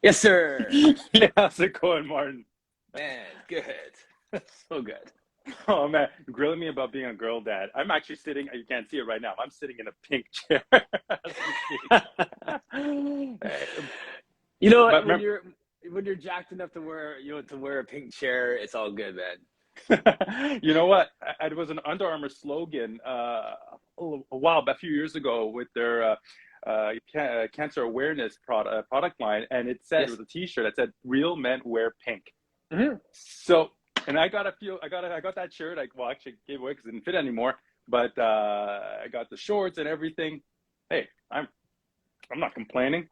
Yes, sir. Yeah, how's it going, Martin? Man, good. So good. Oh man, you're grilling me about being a girl dad. I'm actually sitting, you can't see it right now. I'm sitting in a pink chair as we speak. Eh, You know But what? When remember, you're jacked enough to wear to wear a pink chair, it's all good, man. you know what? It was an Under Armour slogan a few years ago with their cancer awareness product line, and it said, it Yes. was a T-shirt that said "Real men wear pink." Hmm. So, and I got that shirt. Actually gave away because it didn't fit anymore. But I got the shorts and everything. Hey, I'm not complaining.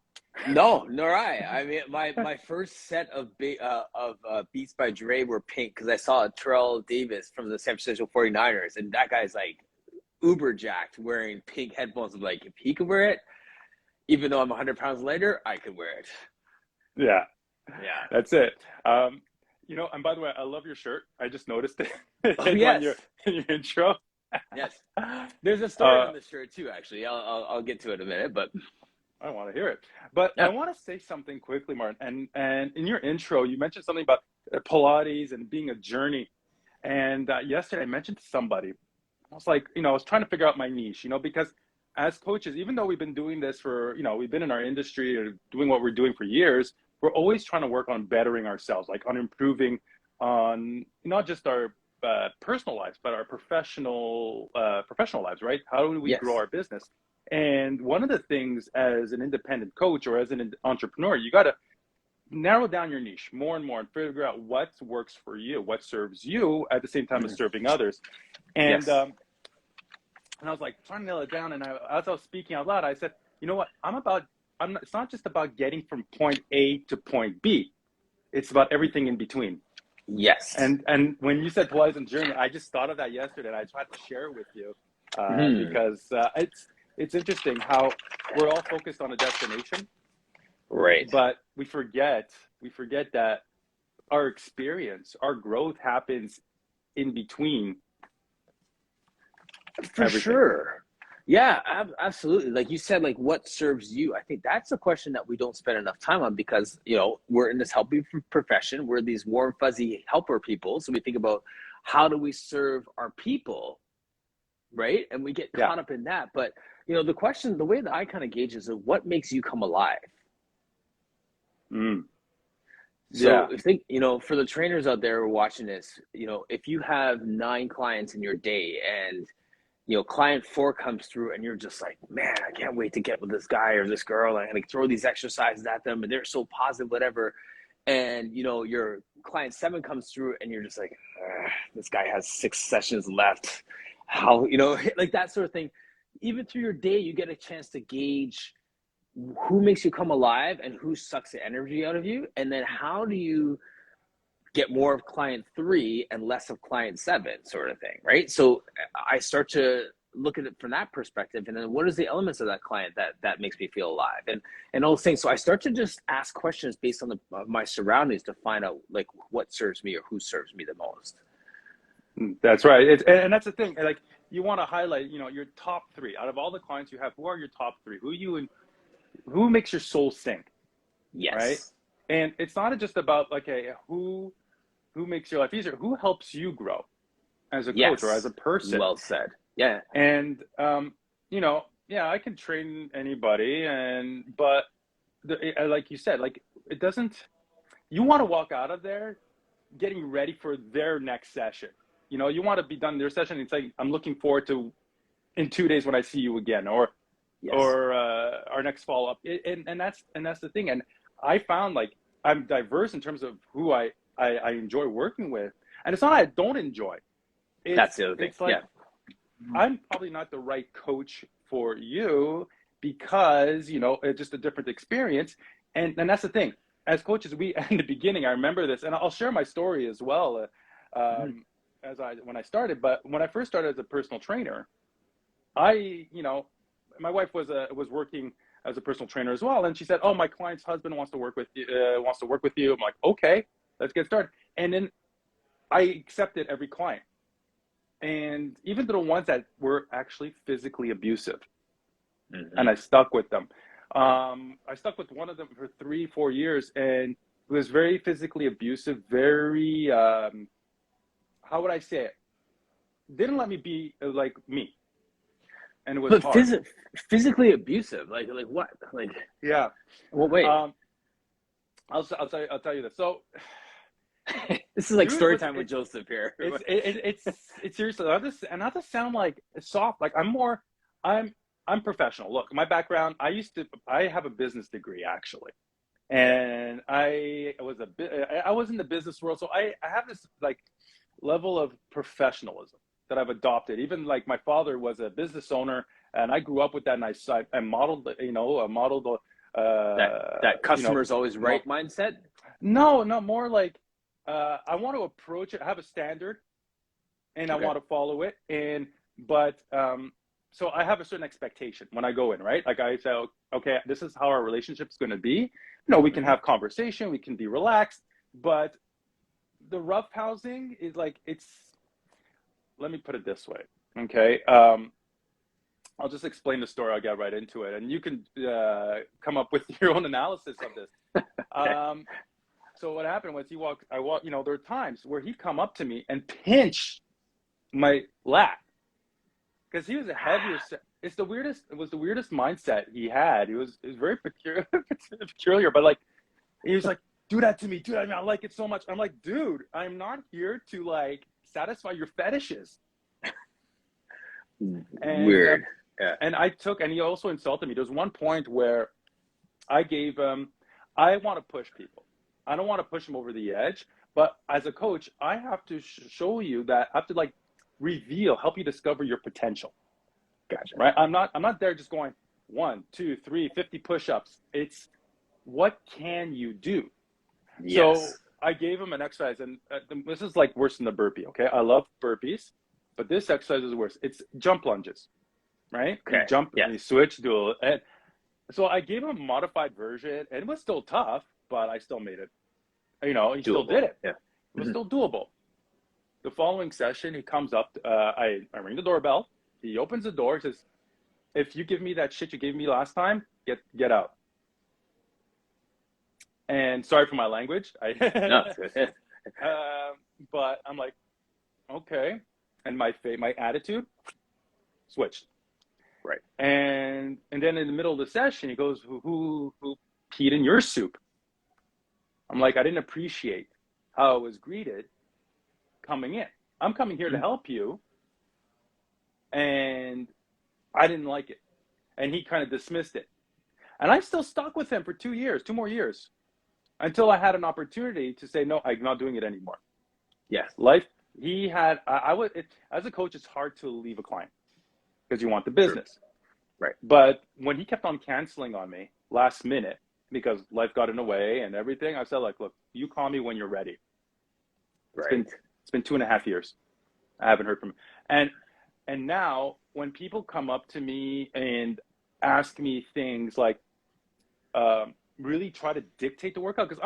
No, nor I. I mean, my first set of Beats by Dre were pink because I saw Terrell Davis from the San Francisco 49ers, and that guy's like uber jacked wearing pink headphones. I'm like, if he could wear it, even though I'm 100 pounds lighter, I could wear it. Yeah, Yeah. that's it. Um, and by the way, I love your shirt. I just noticed it. Oh It's on yes, your in your intro. yes. There's a story uh, on this shirt too. Actually, I'll get to it in a minute, but I want to hear it. But I yeah. want to say something quickly, Martin. And in your intro, you mentioned something about Pilates and being a journey. And yesterday, I mentioned to somebody, I was like, I was trying to figure out my niche, because as coaches, even though we've been doing this for, we've been in our industry or doing what we're doing for years, we're always trying to work on bettering ourselves, like on improving on not just our personal lives, but our professional lives, right? How do we grow Yes. our business? And one of the things as an independent coach or as an entrepreneur, you got to narrow down your niche more and more and figure out what works for you, what serves you at the same time as Mhm. serving others. And Yes. I was like trying to nail it down. And as I was speaking out loud, I said, you know what? It's not just about getting from point A to point B. It's about everything in between. Yes. And when you said Pilates and journey, I just thought of that yesterday, and I tried to share it with you Hmm. because it's interesting how we're all focused on a destination, Right. but we forget that our experience, our growth happens in between For everything. sure. Yeah, absolutely. Like you said, like what serves you? I think that's a question that we don't spend enough time on because, we're in this helping profession. We're these warm, fuzzy helper people. So we think about how do we serve our people, right? And we get Yeah. caught up in that. But, the way that I kind of gauge is what makes you come alive. Mm. So Yeah. if think, for the trainers out there watching this, if you have 9 clients in your day and client 4 comes through and you're just like, man, I can't wait to get with this guy or this girl. I'm gonna throw these exercises at them and they're so positive, whatever. And your client 7 comes through and you're just like, this guy has 6 sessions left. How, like that sort of thing. Even through your day, you get a chance to gauge who makes you come alive and who sucks the energy out of you. And then how do you get more of client 3 and less of client 7 sort of thing, right? So I start to look at it from that perspective, and then what is the elements of that client that makes me feel alive, and all those things. So I start to just ask questions based on my surroundings to find out like what serves me or who serves me the most. That's right. And that's the thing. Like you want to highlight, your top three out of all the clients you have. Who are your top three? Who makes your soul sing, right? Yes. And it's not just about like who makes your life easier. Who helps you grow as a coach or as Yes. a person? Well said. Yeah. And yeah, I can train anybody, but like you said, like it doesn't. You want to walk out of there getting ready for their next session. You want to be done their session. It's like I'm looking forward to in 2 days when I see you again, or Yes. or our next follow up. And that's the thing. And I found like I'm diverse in terms of who I enjoy working with, and it's not I don't enjoy. That's It's the other thing. it's like Yeah. I'm probably not the right coach for you because it's just a different experience. And that's the thing. As coaches, we in the beginning, I remember this, and I'll share my story as well. Mhm. As when I started, but when I first started as a personal trainer, I my wife was working as a personal trainer as well, and she said, "Oh, my client's husband wants to work with you. Wants to work with you." I'm like, "Okay, let's get started." And then I accepted every client, and even the ones that were actually physically abusive, and Mhm. I stuck with them. I stuck with one of them for 3, 4 years, and it was very physically abusive, very, how would I say it? Didn't let me be like me, and it was But hard. physically abusive, like what? Like, Yeah. well, wait. Um, I'll tell you this. So, This is like dude story was time with Joseph here. it's seriously, not to sound like soft. Like I'm professional. Look, my background. I have a business degree actually, Okay. and I was in the business world, so I have this like level of professionalism that I've adopted. Even like my father was a business owner, and I grew up with that, and I modeled, modeled, That you know, customer's always mo- right mindset. no, more like I want to approach it. I have a standard, and I Okay. want to follow it. But so I have a certain expectation when I go in, right? Like I say, okay, this is how our relationship's going to be. We can Hmm. have conversation, we can be relaxed, but the rough housing is like it's. Let me put it this way, okay? I'll just explain the story. I'll get right into it, and you can come up with your own analysis of this. Okay. Um, so what happened was I walk. There are times where he'd come up to me and pinch my lat because he was a heavier. It's the weirdest. It was the weirdest mindset he had. It was very peculiar, peculiar. But like he was like, "Do that to me, do that to me. I like it so much." I'm like, "Dude, I'm not here to like satisfy your fetishes." And Weird. Yeah. and he also insulted me. There's one point where I gave him. I want to push people. I don't want to push them over the edge. But as a coach, I have to show you that I have to like help you discover your potential. Gotcha. Right? I'm not there just going 1, 2, 3, 50 push-ups. It's what can you do? So Yes. I gave him an exercise, and this is like worse than the burpee. Okay, I love burpees, but this exercise is worse. It's jump lunges, right? You Okay. jump and Yes. you switch, and so I gave him a modified version, and it was still tough, but I still made it. He still Doable. did it. Yeah. It was Hmm. still doable. The following session, he comes up. I ring the doorbell. He opens the door. He says, "If you give me that shit you gave me last time, get out." And sorry for my language. No, it's good. But I'm like, okay. And my attitude switched. Right. And then in the middle of the session, he goes, "Who peed in your soup?" I'm like, I didn't appreciate how I was greeted coming in. I'm coming here to Mhm. help you, and I didn't like it. And he kind of dismissed it. And I still stuck with him for 2 years, 2 more years, until I had an opportunity to say, no, I'm not doing it anymore. Yes. Life, he had, I would, as a coach, it's hard to leave a client because you want the True. business. Right. But when he kept on canceling on me last minute because life got in the way and everything, I said, like, look, you call me when you're ready. It's been Right. it's been 2.5 years. I haven't heard from him. And now when people come up to me and ask me things like, really try to dictate the workout because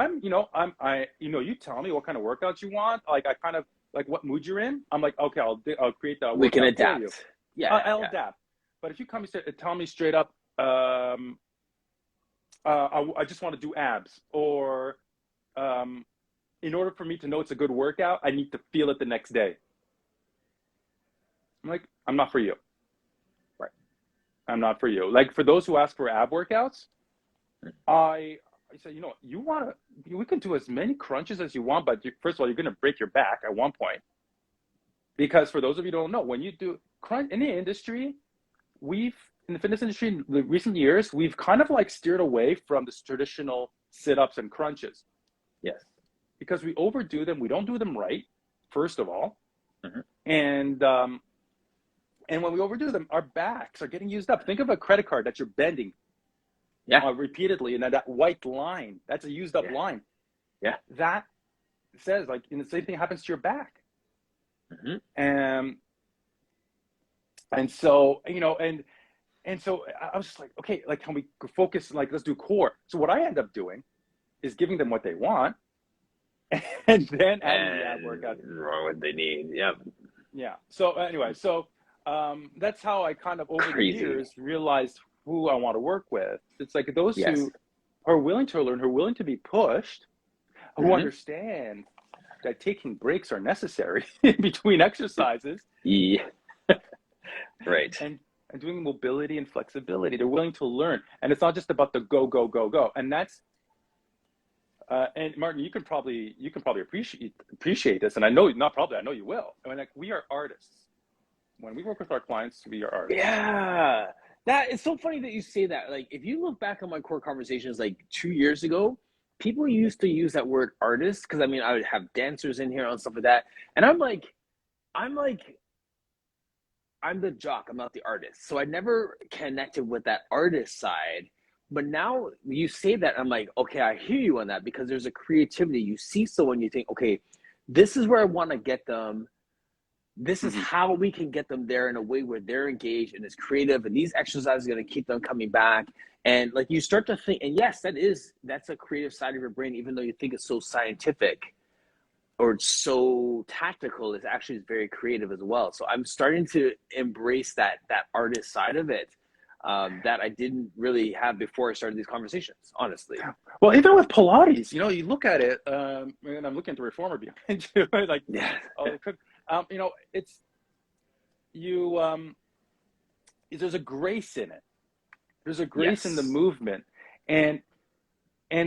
you tell me what kind of workouts you want. Like I kind of like what mood you're in. I'm like, okay, I'll create that We can workout for you. adapt. Yeah. I'll Yeah. adapt. But if you come and tell me straight up, I just want to do abs, or in order for me to know it's a good workout, I need to feel it the next day. I'm like, I'm not for you. Right. I'm not for you. Like for those who ask for ab workouts, I said, we can do as many crunches as you want, but first of all, you're going to break your back at one point. Because for those of you who don't know, when you do crunch in the industry, in the fitness industry in the recent years, we've kind of like steered away from this traditional sit-ups and crunches Yes. because we overdo them. We don't do them right, first of all. Hmm. And when we overdo them, our backs are getting used up. Think of a credit card that you're bending Yeah. repeatedly, and that white line, that's a used up Yeah. line. Yeah. That says like, and the same thing happens to your back. Hmm. And and so and so I was just like, okay, like can we focus? Like let's do core. So what I end up doing is giving them what they want, and then adding the ab And workout. what they need. Yeah. Yeah. So anyway, that's how I kind of over the Crazy. years realized who I want to work with. It's like those Yes. who are willing to learn, who are willing to be pushed, who Hmm. understand that taking breaks are necessary in between exercises, Yeah. Right. and and doing mobility and flexibility. They're willing to learn, and it's not just about the go go go go. And that's and Martin, you can probably appreciate this, and I know not probably I know you will. I mean, like we are artists. When we work with our clients, we are artists. Yeah. That it's so funny that you say that. Like, if you look back on my core conversations like 2 years ago, people used to use that word artist because I mean I would have dancers in here and stuff like that. And I'm like, I'm the jock, I'm not the artist. So I never connected with that artist side. But now you say that, I'm like, okay, I hear you on that because there's a creativity. You see someone, you think, okay, this is where I want to get them. This is Mm-hmm. how we can get them there in a way where they're engaged and it's creative. And these exercises are going to keep them coming back. And like you start to think, and yes, that's a creative side of your brain, even though you think it's so scientific or so tactical, is actually very creative as well. So I'm starting to embrace that artist side of it, that I didn't really have before I started these conversations. Honestly, Well, even with Pilates, you look at it, and I'm looking at the reformer behind you, like, yeah, oh, it's you. There's a grace in it. There's a grace in the yes, movement, and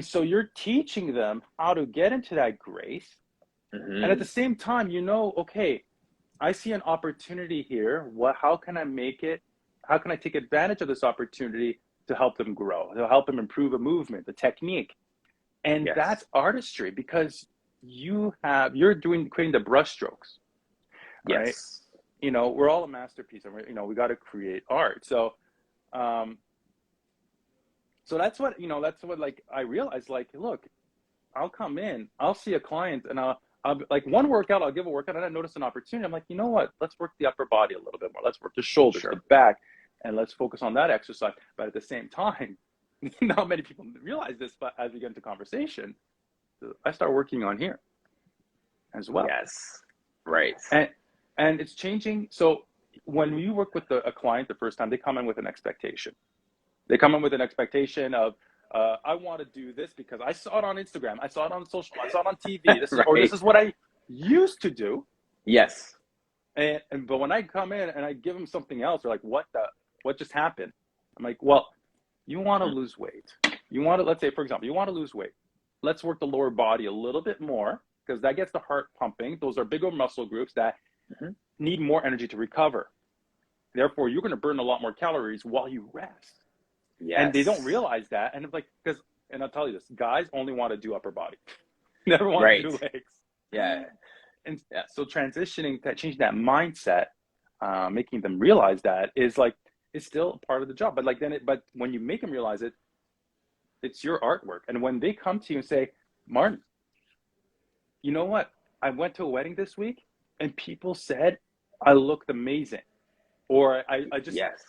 so you're teaching them how to get into that grace, and at the hmm, same time, okay, I see an opportunity here. How can I make it? How can I take advantage of this opportunity to help them grow, to help them improve a movement, the technique? And yes, that's artistry because you're creating the brush strokes, right? yes, We're all a masterpiece, and we got to create art. Um, so that's what like I realized. Like, look, I'll come in, I'll see a client, and I'll like one workout, I'll give a workout, and I notice an opportunity. I'm like, you know what? Let's work the upper body a little bit more. Let's work the shoulders, the sure, back, and let's focus on that exercise. But at the same time, not many people realize this, but as we get into conversation, I start working on here as well. yes, right, And it's changing. So when you work with a client the first time, they come in with an expectation. They come in with an expectation of, I want to do this because I saw it on Instagram, I saw it on social, I saw it on TV. This right, is what I used to do. yes, But when I come in and I give them something else, they're like, what just happened? I'm like, well, you want to lose weight. Let's say, for example, you want to lose weight. Let's work the lower body a little bit more because that gets the heart pumping. Those are bigger muscle groups that hmm, need more energy to recover. Therefore, you're going to burn a lot more calories while you rest. And they don't yes, realize that. And it's like, and I'll tell you this, guys only want to do upper body, never want to right, do legs. yeah, And yeah, so changing that mindset, making them realize that is still part of the job. But but when you make them realize it, it's your artwork. And when they come to you and say, Martin, you know what? I went to a wedding this week and people said I looked amazing. Or I just yes.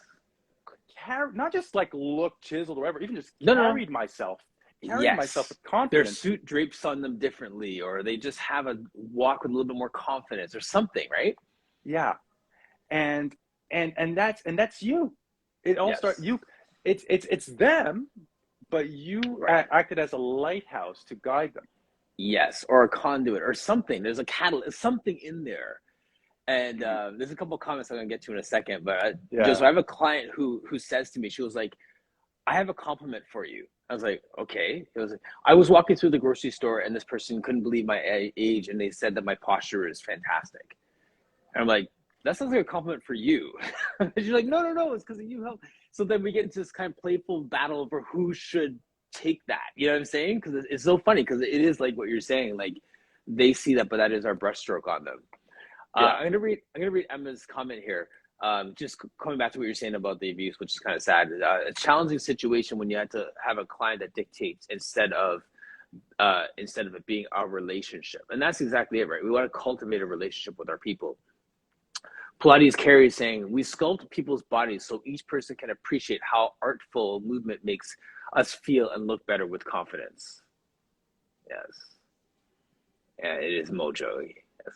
not just like look chiseled or whatever, even just No, no, no. carried myself Yes. with Their confidence. suit drapes on them differently, or they just have a walk with a little bit more confidence or something, right? Yeah. And that's you. It all start Yes. you it's them, but you Right. acted as a lighthouse to guide them. Yes. Or a conduit or something. There's a catalyst, something in there. And Mm-hmm. there's a couple of comments I'm gonna get to in a second. But just Yeah. I have a client who says to me, she was like, I have a compliment for you. I was like, okay. It was like, I was walking through the grocery store and this person couldn't believe my age and they said that my posture is fantastic. And I'm like, that sounds like a compliment for you. And she's like, no, no, no, it's because of you help. So then we get into this kind of playful battle over who should take that. You know what I'm saying? Because it's so funny because it is like what you're saying. Like they see that, but that is our brushstroke on them. Yeah. I'm gonna read Emma's comment here. Just coming back to what you're saying about the abuse, which is kind of sad. A challenging situation when you had to have a client that dictates instead of it being our relationship, and that's exactly it, right? We want to cultivate a relationship with our people. Pilates Carey is saying we sculpt people's bodies so each person can appreciate how artful movement makes us feel and look better with confidence. Yes, yeah, it is mojo. Yes,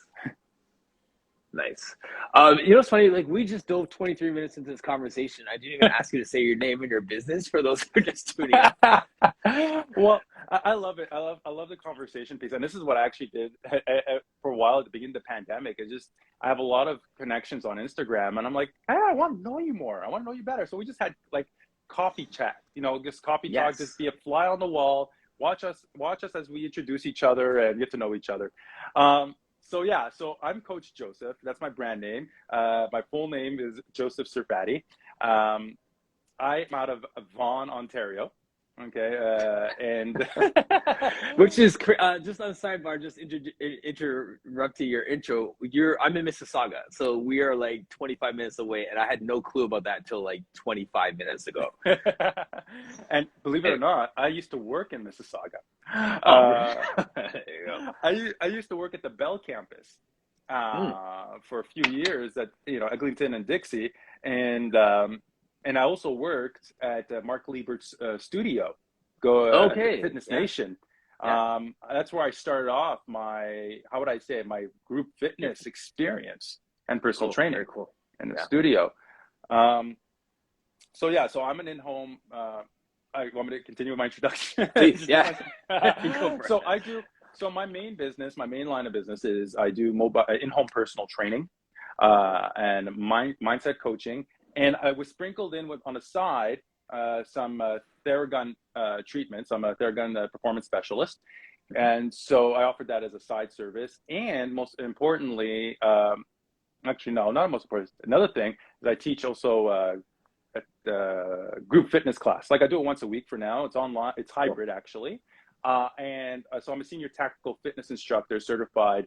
Nice. You know what's funny? Like we just dove 23 minutes into this conversation. I didn't even ask you to say your name and your business for those who are just tuning in. Well, I love it. I love the conversation piece, and this is what I actually did for a while at the beginning of the pandemic. It's just I have a lot of connections on Instagram, and I'm like, hey, I want to know you more. I want to know you better. So we just had like coffee chat, just coffee talk, just Yes. be a fly on the wall. Watch us as we introduce each other and get to know each other. So yeah, so I'm Coach Joseph. That's my brand name. My full name is Joseph Serfati. Um, I'm out of Vaughan, Ontario. Okay, and Which is just on a sidebar, just interrupting your intro. I'm in Mississauga, so we are like 25 minutes away, and I had no clue about that until like 25 minutes ago. and believe it or And, not, I used to work in Mississauga. oh, there Uh, you go. I used to work at the Bell campus Mm, for a few years at Eglinton and Dixie, and I also worked at Mark Liebert's studio, okay. Fitness Yeah. Nation. Yeah. That's where I started off my, how would I say, my group fitness experience and personal Cool. training Very cool. in the Yeah. studio. Um, so yeah, so I'm an in-home. I want me to continue with my introduction. Please. Just Yeah. one Go second. for it. So I do. So my main business, my main line of business is I do mobile in-home personal training, and mindset coaching, and I was sprinkled in with on the side some Theragun treatments. I'm a Theragun performance specialist, and so I offered that as a side service. And most importantly, actually no, not most important. Another thing is I teach also group fitness class. Like I do it once a week for now. It's online. It's Cool. hybrid actually. So I'm a senior tactical fitness instructor certified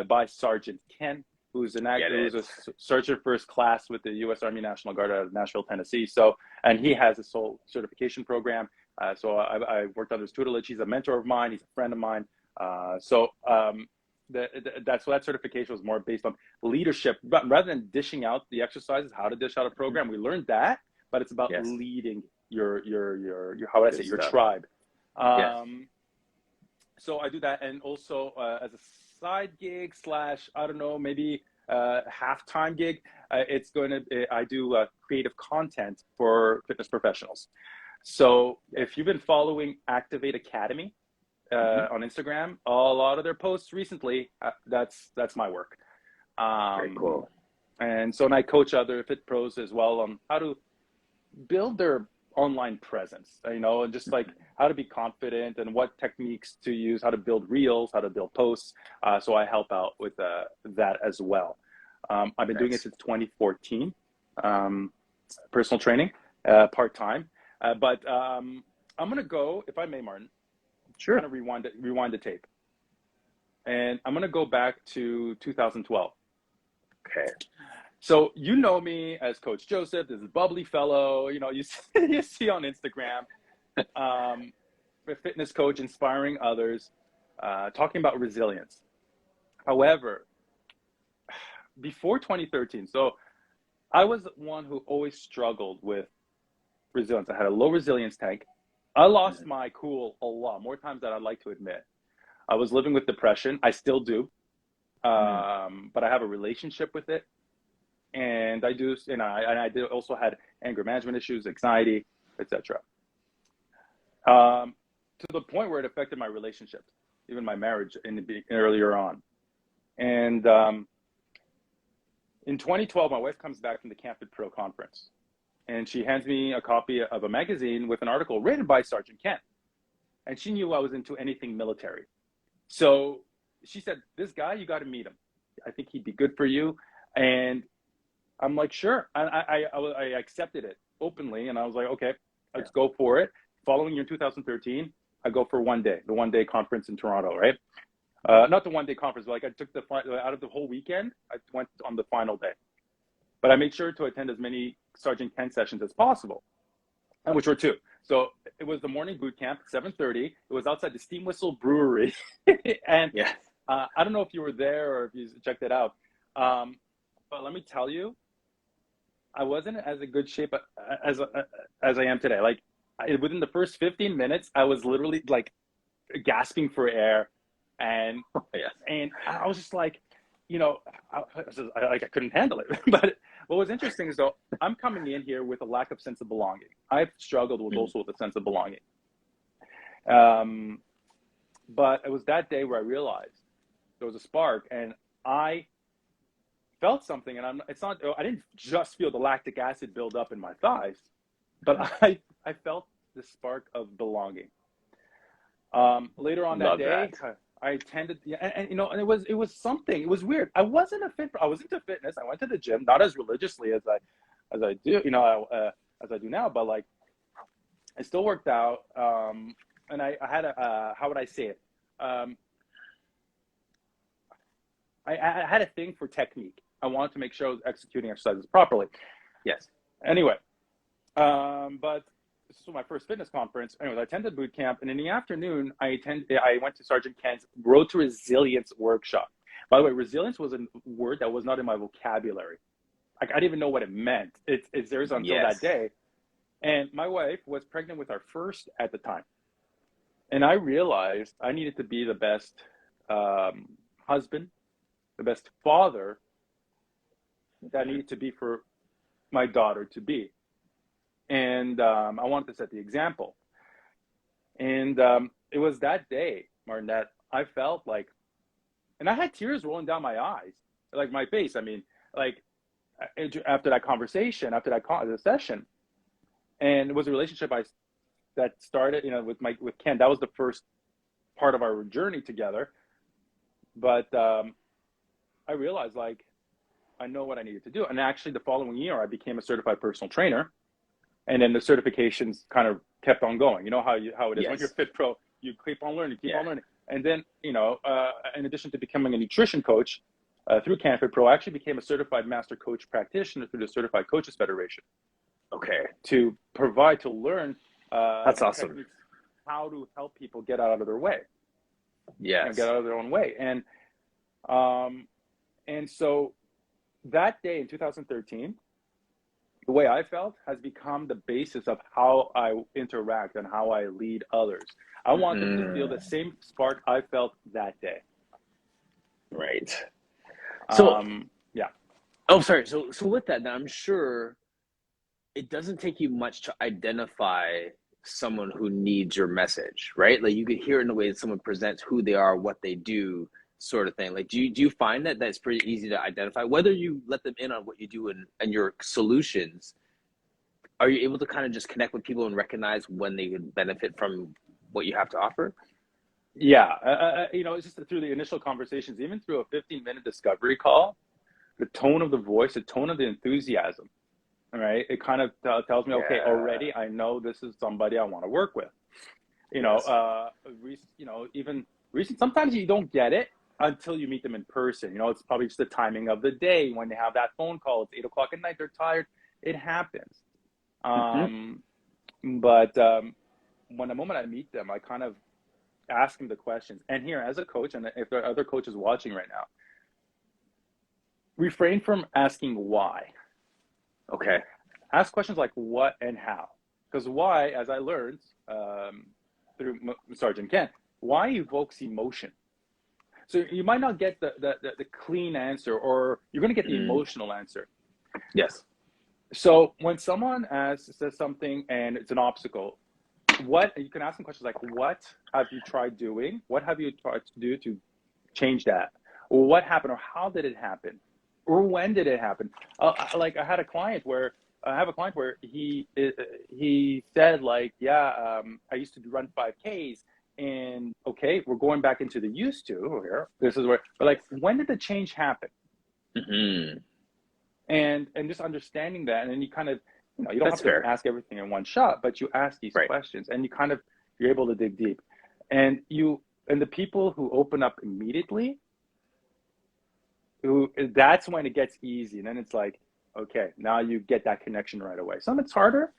by Sergeant Ken, Get who's it. a sergeant first class with the U.S. Army National Guard out of Nashville, Tennessee. So, and he has a sole certification program. I worked under his tutelage. He's a mentor of mine. He's a friend of mine. That certification was more based on leadership, but rather than dishing out the exercises, how to dish out a program. We learned that, but it's about Yes. leading your how would I say, Good your stuff. tribe. Yes. So I do that, and also as a side gig slash I don't know, maybe half-time gig. I do creative content for fitness professionals. So Yes. if you've been following Activate Academy Hmm. on Instagram, a lot of their posts recently, that's my work. Very Um, cool. and I coach other fit pros as well on how to build their online presence, and just like how to be confident and what techniques to use, how to build reels, how to build posts. So I help out with that as well. I've been doing it Nice. since 2014, um, personal training, part-time. But I'm going to go, if I may, Martin, kind Sure. of rewind the tape. And I'm going to go back to 2012. Okay. So you know me as Coach Joseph, this bubbly fellow, you see on Instagram, a fitness coach inspiring others, talking about resilience. However, before 2013, so I was one who always struggled with resilience. I had a low resilience tank. I lost Mhm. my cool a lot more times than I'd like to admit. I was living with depression. I still do, Mm. but I have a relationship with it. And I did also had anger management issues, anxiety, etc. To the point where it affected my relationships, even my marriage earlier on. And in 2012, my wife comes back from the Camp Fit Pro conference, and she hands me a copy of a magazine with an article written by Sergeant Ken. And she knew I was into anything military. So she said, "This guy, you got to meet him. I think he'd be good for you." And I'm like, sure. And I accepted it openly, and I was like, okay, Yeah. let's go for it. Following year 2013, I go for the one day conference in Toronto, right? Not the one day conference, but like I took out of the whole weekend, I went on the final day. But I made sure to attend as many Sergeant Ken sessions as possible, and which were two. So it was the morning boot camp, 7:30. It was outside the Steam Whistle Brewery, and Yeah. I don't know if you were there or if you checked it out, but let me tell you, I wasn't as a good shape as as I am today. Like within the first 15 minutes, I was literally like gasping for air, and Yes. I was just like, you know, I couldn't handle it. But what was interesting is though, I'm coming in here with a lack of sense of belonging. I've struggled with Mm. also with a sense of belonging. Um, but it was that day where I realized there was a spark, and I felt something. And it's not, I didn't just feel the lactic acid build up in my thighs, but I felt the spark of belonging. Later on that Love day, that. I attended, yeah, and you know, and it was something. It was weird. I was into fitness. I went to the gym, not as religiously as I do, you know, as I do now, but like I still worked out. And I had a, how would I say it? Um, I had a thing for technique. I wanted to make sure I was executing exercises properly. Yes. Anyway, but this was my first fitness conference. Anyways, I attended boot camp, and in the afternoon, I went to Sergeant Ken's Road to Resilience workshop. By the way, resilience was a word that was not in my vocabulary. Like, I didn't even know what it meant. It's theirs until that Yes. day. And my wife was pregnant with our first at the time. And I realized I needed to be the best husband, the best father that I needed to be for my daughter to be. And I wanted to set the example. And it was that day, Martin, that I felt like, and I had tears rolling down my eyes, like my face. I mean, like after that conversation, after that the session, and it was a relationship that started, you know, with Ken. That was the first part of our journey together. But I realized like I know what I needed to do, and actually the following year I became a certified personal trainer, and then the certifications kind of kept on going. You know how it is when you're Yes. fit pro, you keep on learning, keep Yeah. on learning, and then you know, in addition to becoming a nutrition coach through CanFit Pro, I actually became a certified master coach practitioner through the Certified Coaches Federation Okay. to provide to learn That's awesome. techniques how to help people get out of their way, you know, get Yes. out of their own way, um, and so that day in 2013 the way I felt has become the basis of how I interact and how I lead others. I want them to feel Mm, the same spark I felt that day. right. So, Yeah. oh, sorry. So with that, now I'm sure it doesn't take you much to identify someone who needs your message, right? Like you could hear in the way that someone presents who they are, what they do, sort of thing. Like, do you find that that's pretty easy to identify, whether you let them in on what you do and your solutions? Are you able to kind of just connect with people and recognize when they would benefit from what you have to offer? Yeah. You know, it's just through the initial conversations, even through a 15-minute discovery call, the tone of the voice, the tone of the enthusiasm, all right, it kind of tells me, okay, Yeah. already I know this is somebody I want to work with. You know, Yes. you know, even recent, sometimes you don't get it until you meet them in person. You know, it's probably just the timing of the day when they have that phone call. It's 8 o'clock at night. They're tired. It happens. Mm-hmm. Um, but when the moment I meet them, I kind of ask them the questions. And here, as a coach, and if there are other coaches watching right now, refrain from asking why. Okay. Ask questions like what and how. Because why, as I learned through Sergeant Ken, why evokes emotion. So you might not get the clean answer, or you're going to get the Mm, emotional answer. yes. So when someone says something and it's an obstacle, what you can ask them questions like, what have you tried doing? What have you tried to do to change that? Or what happened? Or how did it happen? Or when did it happen? Like I have a client where he said like, yeah, I used to run 5Ks, and okay, we're going back into the used to here. This is where, but like, when did the change happen? Mm-hmm. And just understanding that, and then you kind of, you know, you don't That's have to fair. ask everything in one shot, but you ask these Right. questions, and you kind of, you're able to dig deep, and the people who open up immediately, who that's when it gets easy, and then it's like, okay, now you get that connection right away. Some it's harder,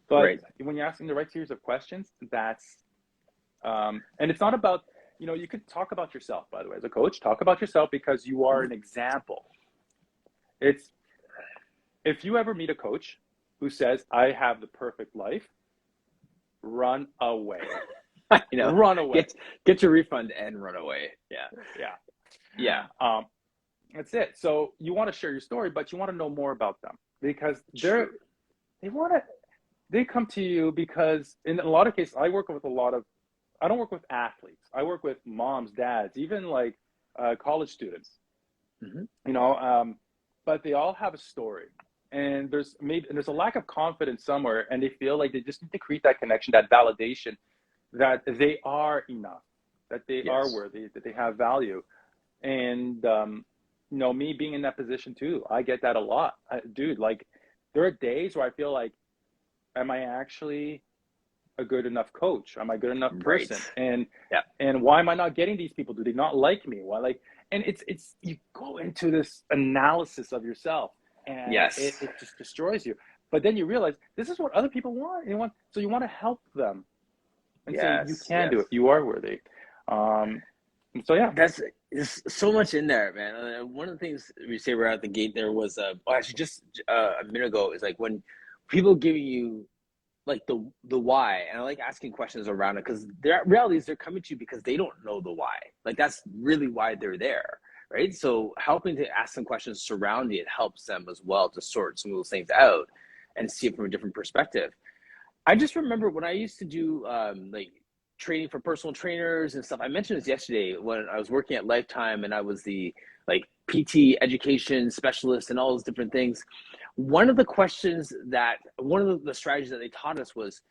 but Right. when you're asking the right series of questions, that's and it's not about, you know, you could talk about yourself, by the way, as a coach, talk about yourself because you are an example. It's, if you ever meet a coach who says, I have the perfect life, run away. You know, Run away. get get your refund and run away. Yeah. Yeah. Yeah. That's it. So you want to share your story, but you want to know more about them because True. they want to, they come to you because in a lot of cases, I work with a lot of, I don't work with athletes. I work with moms, dads, even like college students, Hmm. you know, but they all have a story. And there's a lack of confidence somewhere, and they feel like they just need to create that connection, that validation, that they are enough, that they are Yes. worthy, that they have value. And you know, me being in that position too, I get that a lot. Dude, like there are days where I feel like, am I actually a good enough coach? Am I a good enough Right. person? Yeah. And why am I not getting these people? Do they not like me? Why like, and it's you go into this analysis of yourself, and Yes. it just destroys you. But then you realize this is what other people want. You want, so you want to help them and say you Yes. can do Yes. it. You are worthy. Um, so yeah. That's there's so much in there, man. One of the things we say right out the gate there was, actually just a minute ago, is like when people give you like the why, and I like asking questions around it because their reality is they're coming to you because they don't know the why. Like that's really why they're there, right? So helping to ask some questions surrounding it helps them as well to sort some of those things out and see it from a different perspective. I just remember when I used to do like training for personal trainers and stuff. I mentioned this yesterday when I was working at Lifetime and I was the like PT education specialist and all those different things. One of the strategies that they taught us was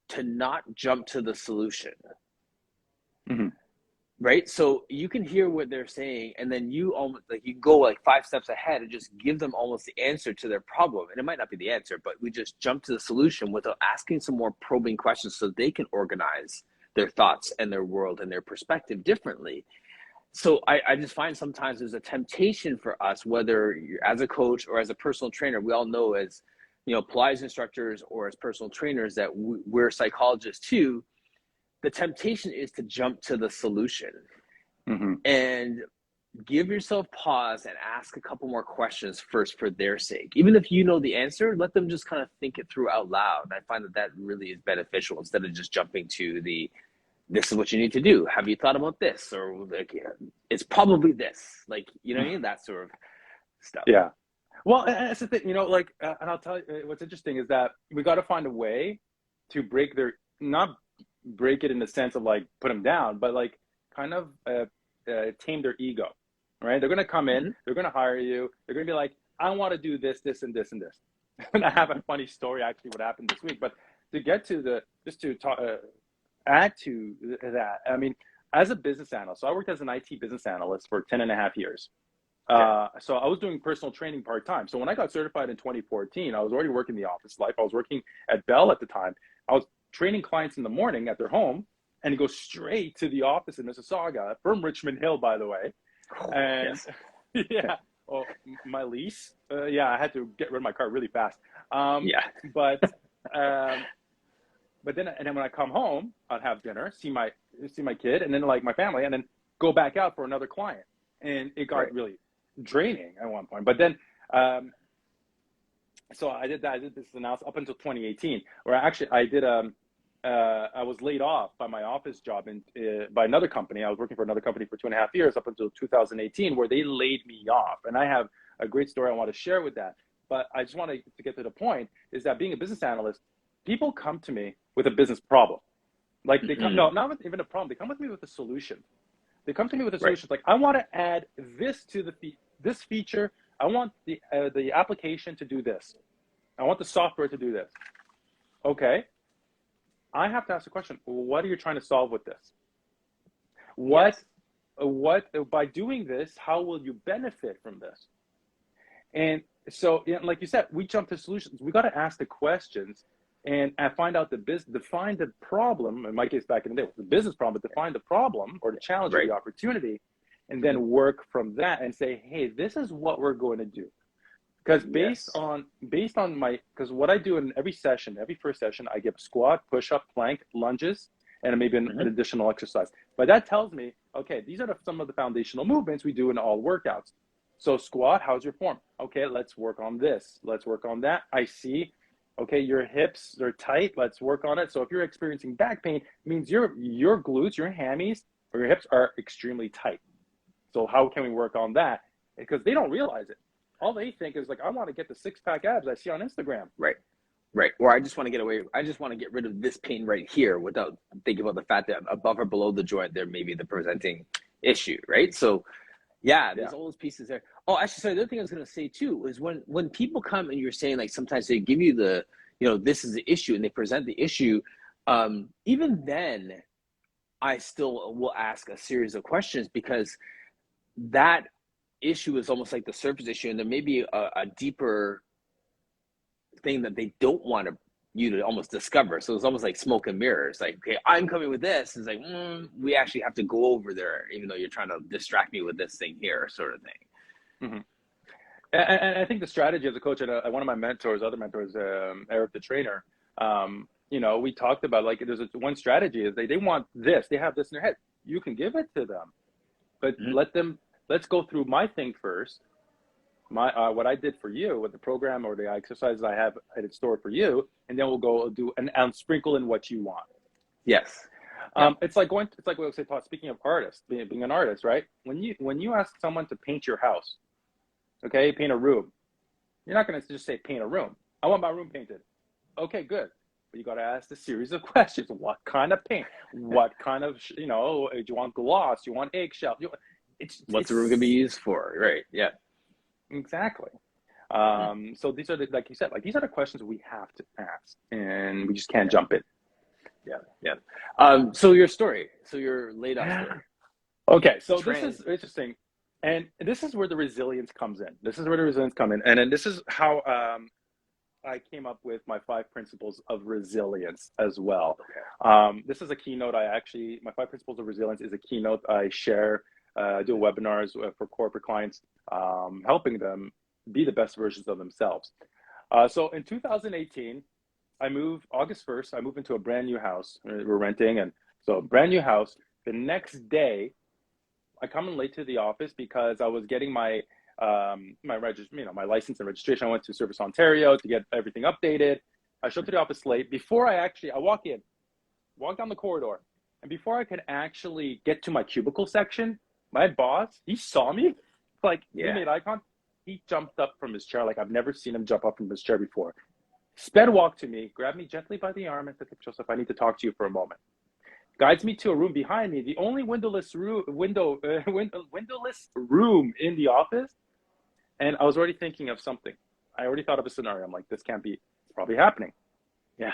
to not jump to the solution, Hmm. right? So you can hear what they're saying, and then you almost like you go like 5 steps ahead and just give them almost the answer to their problem. And it might not be the answer, but we just jump to the solution without asking some more probing questions so they can organize their thoughts and their world and their perspective differently. So I just find sometimes there's a temptation for us, whether you're as a coach or as a personal trainer. We all know as Pilates instructors or as personal trainers that we're psychologists too. The temptation is to jump to the solution Hmm. and give yourself pause and ask a couple more questions first for their sake. Even if you know the answer, let them just kind of think it through out loud. And I find that that really is beneficial instead of just jumping to the this is what you need to do. Have you thought about this? Or like, yeah, it's probably this. Like, you know what I mean? That sort of stuff. Yeah. Well, and that's the thing, you know, like, and I'll tell you what's interesting is that we got to find a way to break their, not break it in the sense of like put them down, but like kind of tame their ego, right? They're going to come in, Mm-hmm. they're going to hire you, they're going to be like, I want to do this, this, and this, and this. And I have a funny story actually what happened this week, but to get to the, just to talk, add to that, I mean, as a business analyst, so I worked as an IT business analyst for 10 and a half years. Okay. So I was doing personal training part time. So when I got certified in 2014, I was already working the office life. I was working at Bell at the time. I was training clients in the morning at their home and go straight to the office in Mississauga from Richmond Hill, by the way. Oh, And yes. yeah, oh, my lease. Yeah, I had to get rid of my car really fast. Um, Yeah. but um, but then and then when I come home, I'd have dinner, see my kid, and then like my family, and then go back out for another client. And it got Right. really draining at one point. But then, um, so I did that. I did this analysis up until 2018, where actually I was laid off by my office job by another company. I was working for another company for 2.5 years up until 2018, where they laid me off. And I have a great story I want to share with that. But I just want to get to the point is that being a business analyst, people come to me with a business problem. Like they come, no, Mm-hmm. not with even a problem. They come with me with a solution. They come to me with a Right. solution like I want to add this to this feature. I want the application to do this. I want the software to do this. Okay, I have to ask the question: what are you trying to solve with this? What Yes. what by doing this? How will you benefit from this? And so, like you said, we jump to solutions. We got to ask the questions and find out the business, define the problem. In my case, back in the day, the business problem, but define the problem or the challenge or Right. the opportunity, and Mm-hmm. then work from that and say, hey, this is what we're going to do. Because Yes. based on my because what I do in every session, every first session, I give squat, push up, plank, lunges, and maybe an Mm-hmm. additional exercise. But that tells me, okay, these are some of the foundational movements we do in all workouts. So squat, how's your form? Okay, let's work on this. Let's work on that. I see. Okay, your hips are tight. Let's work on it. So if you're experiencing back pain, it means your glutes, your hammies, or your hips are extremely tight. So how can we work on that? because they don't realize it. All they think is like, I want to get the 6-pack abs I see on Instagram. Right. Right. Or I just want to get away. I just want to get rid of this pain right here without thinking about the fact that above or below the joint, there may be the presenting issue. Right. So, yeah, there's all those pieces there. Oh, actually, sorry, the other thing I was going to say too is when people come and you're saying like sometimes they give you the, this is the issue and they present the issue. Even then, I still will ask a series of questions because that issue is almost like the surface issue, and there may be a deeper thing that they don't want you to almost discover. So it's almost like smoke and mirrors. Like, okay, I'm coming with this. It's like, we actually have to go over there, even though you're trying to distract me with this thing here, sort of thing. Mm-hmm. And I think the strategy as a coach, and one of my other mentors, Eric, the trainer, we talked about like there's one strategy is they want this, they have this in their head. You can give it to them, but let's go through my thing first. What I did for you with the program or the exercises I had stored for you, and then we'll go do and sprinkle in what you want. Yes. It's like what we say. Speaking of artists, being an artist, right? When you ask someone to paint your house, okay, paint a room, you're not going to just say paint a room. I want my room painted. Okay, good. But you got to ask a series of questions. What kind of paint? What kind of do you want gloss? Do you want eggshell? What's the room going to be used for? Right. Yeah. Exactly. So these are like you said, like these are the questions we have to ask, and we just can't jump in. Yeah. So your story. So your laid off story. Okay. So this is interesting, and this is where the resilience comes in. And then this is how I came up with my 5 principles of resilience as well. Okay. This is a keynote. My 5 principles of resilience is a keynote I share. Do webinars for corporate clients, helping them be the best versions of themselves. So in 2018, August 1st, I moved into a brand new house. We're renting, and so brand new house. The next day, I come in late to the office because I was getting my my license and registration. I went to Service Ontario to get everything updated. I showed up to the office late. I walk down the corridor, and before I could actually get to my cubicle section, my boss, he saw me, he made eye contact. He jumped up from his chair like I've never seen him jump up from his chair before. Sped walked to me, grabbed me gently by the arm, and said, Joseph, I need to talk to you for a moment. Guides me to a room behind me, the only windowless room in the office. And I was already thinking of something. I already thought of a scenario. I'm like, this can't be, it's probably happening. Yeah.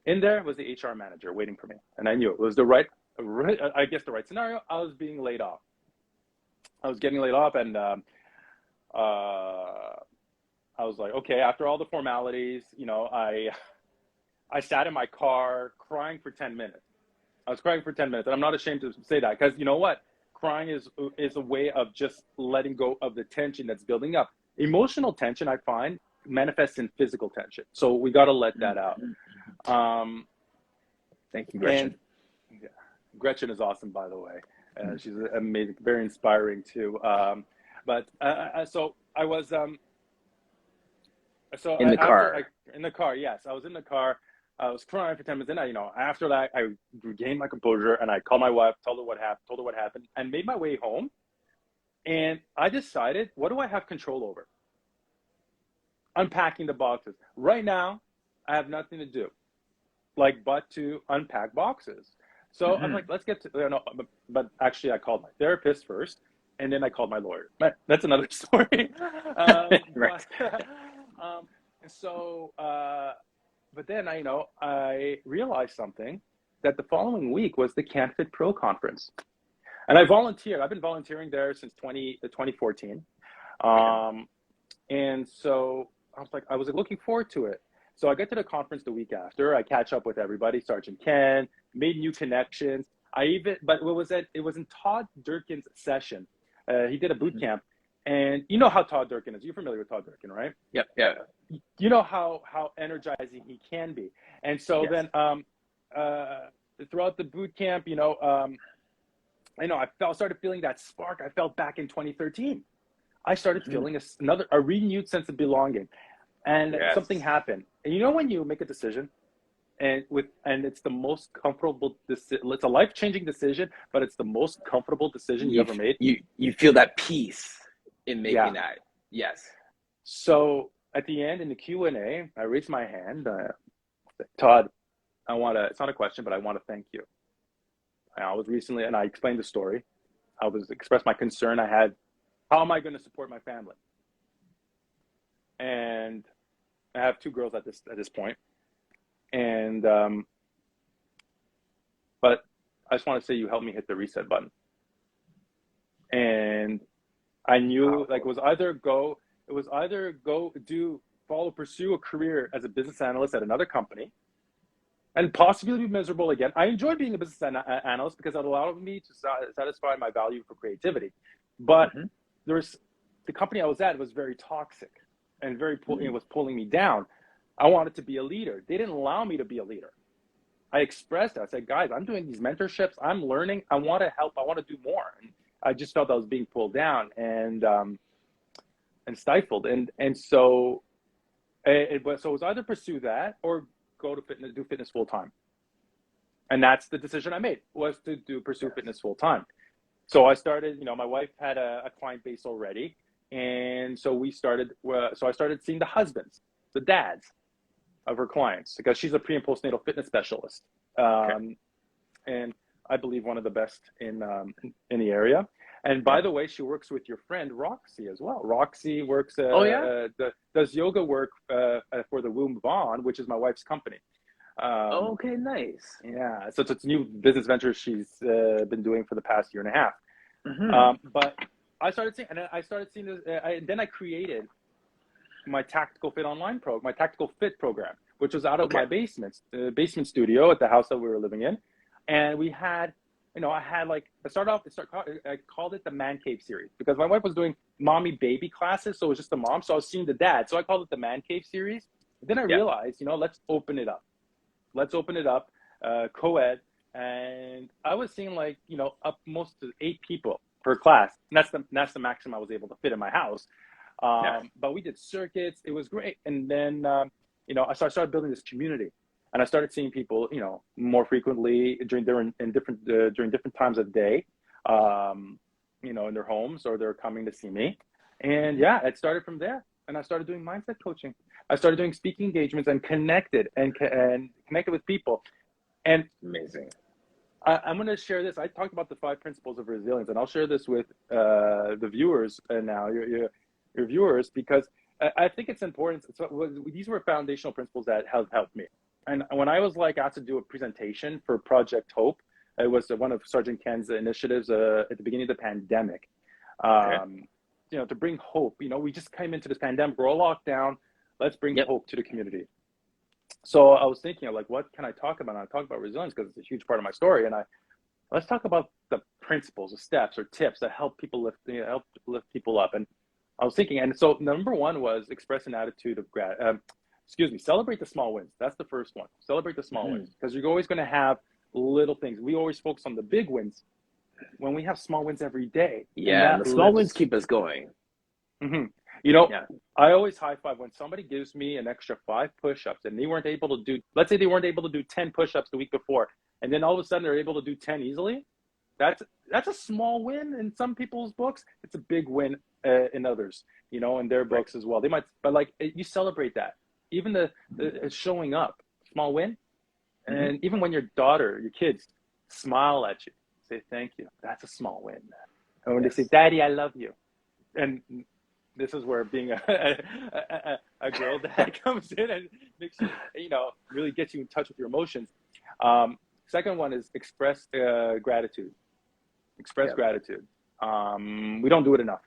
In there was the HR manager waiting for me. And I knew it was the right scenario. I was being laid off. I was getting laid off, and I was like, okay, after all the formalities, I sat in my car crying for 10 minutes. I was crying for 10 minutes, and I'm not ashamed to say that, because you know what? Crying is a way of just letting go of the tension that's building up. Emotional tension, I find, manifests in physical tension. So we got to let that out. Thank you, Gretchen. And, Gretchen is awesome, by the way. She's amazing, very inspiring too. So I was in the car. In the car, yes, I was in the car. I was crying for 10 minutes. And after that, I regained my composure, and I called my wife, told her what happened, and made my way home. And I decided, what do I have control over? Unpacking the boxes. Right now, I have nothing to do, but to unpack boxes. So I'm like, let's get to, but actually I called my therapist first, and then I called my lawyer. But that's another story. Right. But then I realized something, that the following week was the Can't Fit Pro conference. And I volunteered. I've been volunteering there since 2014. And so I was looking forward to it. So I get to the conference the week after. I catch up with everybody, Sergeant Ken, made new connections. But it was in Todd Durkin's session. He did a boot camp, and you know how Todd Durkin is. You're familiar with Todd Durkin, right? Yep. Yeah. You know how energizing he can be. And so then throughout the boot camp, I started feeling that spark I felt back in 2013. I started feeling a renewed sense of belonging, and something happened. And when you make a decision, and it's the most comfortable decision. It's a life-changing decision, but it's the most comfortable decision you ever made. You feel that peace in making Yeah. that. Yes. So at the end in the Q&A, I raised my hand. Todd, it's not a question, but I want to thank you. I was recently, and I explained the story. I was expressed my concern I had. How am I going to support my family? And I have two girls at this point. And, but I just want to say you helped me hit the reset button. And I knew like it was either pursue a career as a business analyst at another company and possibly be miserable again. I enjoyed being a business analyst because it allowed me to satisfy my value for creativity. But the company I was at was very toxic and it was pulling me down. I wanted to be a leader. They didn't allow me to be a leader. I expressed it. I said, guys, I'm doing these mentorships. I'm learning. I want to help. I want to do more. And I just felt I was being pulled down and stifled. So it was either pursue that or do fitness full time. And that's the decision I made, was to pursue fitness full time. So I started, my wife had a client base already. And so I started seeing the husbands, the dads of her clients, because she's a pre and postnatal fitness specialist. And I believe one of the best in the area. And by the way, she works with your friend Roxy as well. Roxy works, does yoga work for the Womb Vaughn, which is my wife's company. Okay, nice. Yeah, so it's a new business venture she's been doing for the past year and a half. But I started seeing this, and then I created my Tactical Fit program, which was out of my basement studio at the house that we were living in. And we had, I called it the Man Cave series because my wife was doing mommy baby classes. So it was just the mom. So I was seeing the dad. So I called it the Man Cave series. Then I realized, let's open it up. Co-ed. And I was seeing up most to 8 people per class. And that's the maximum I was able to fit in my house. But we did circuits. It was great. And then, I started building this community. And I started seeing people, more frequently during different times of day, in their homes, or they're coming to see me. And it started from there. And I started doing mindset coaching. I started doing speaking engagements and connected with people. And amazing. I'm going to share this. I talked about the 5 principles of resilience, and I'll share this with the viewers now, your viewers, because I think it's important. So these were foundational principles that have helped me. And when I was asked to do a presentation for Project Hope, it was one of Sergeant Ken's initiatives at the beginning of the pandemic. To bring hope. We just came into this pandemic. We're all locked down. Let's bring hope to the community. So I was thinking, what can I talk about? And I talk about resilience because it's a huge part of my story. And let's talk about the principles, the steps, or tips that help people lift people up. And I was thinking, and so number 1 was express an attitude of celebrate the small wins. That's the first one. Celebrate the small wins, because you're always going to have little things. We always focus on the big wins when we have small wins every day. Yeah, and the small wins keep us going. I always high five when somebody gives me an extra 5 push-ups and let's say they weren't able to do 10 push-ups the week before, and then all of a sudden they're able to do 10 easily. That's a small win in some people's books. It's a big win in others, in their books as well. They might, but you celebrate that. Even the showing up, small win. And even when your kids smile at you, say thank you, that's a small win. And when they say, Daddy, I love you. And this is where being a girl dad comes in and makes you, really gets you in touch with your emotions. Second one is express gratitude. Express gratitude. We don't do it enough.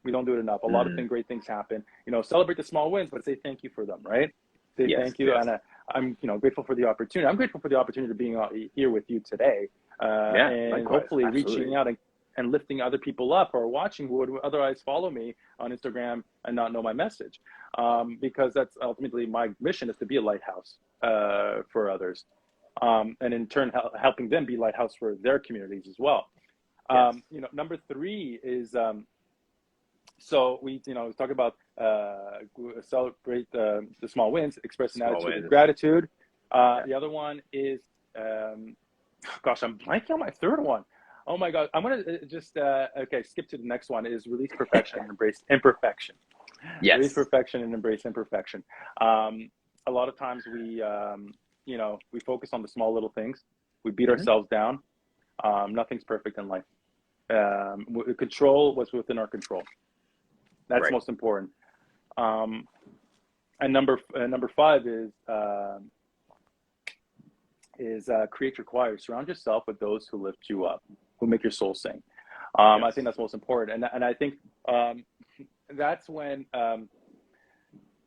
A lot of great things happen. Celebrate the small wins, but say thank you for them, right? Say thank you. And I'm, grateful for the opportunity. I'm grateful for the opportunity of being here with you today. And likewise, hopefully reaching out and lifting other people up or watching who would otherwise follow me on Instagram and not know my message. Because that's ultimately my mission, is to be a lighthouse for others. And in turn, helping them be lighthouse for their communities as well. Number 3 is, so we talk about celebrate the small wins, express an attitude of gratitude. The other one is, I'm blanking on my third one. Oh my God. I'm going to just, okay, skip to the next one is release perfection and embrace imperfection. Release Yes. perfection and embrace imperfection. A lot of times we focus on the small little things. We beat Hmm. ourselves down. Nothing's perfect in life. Control what's within our control. That's Right. most important. And number five is create your choir. Surround yourself with those who lift you up, who make your soul sing. I think Yes. that's most important, and I think that's when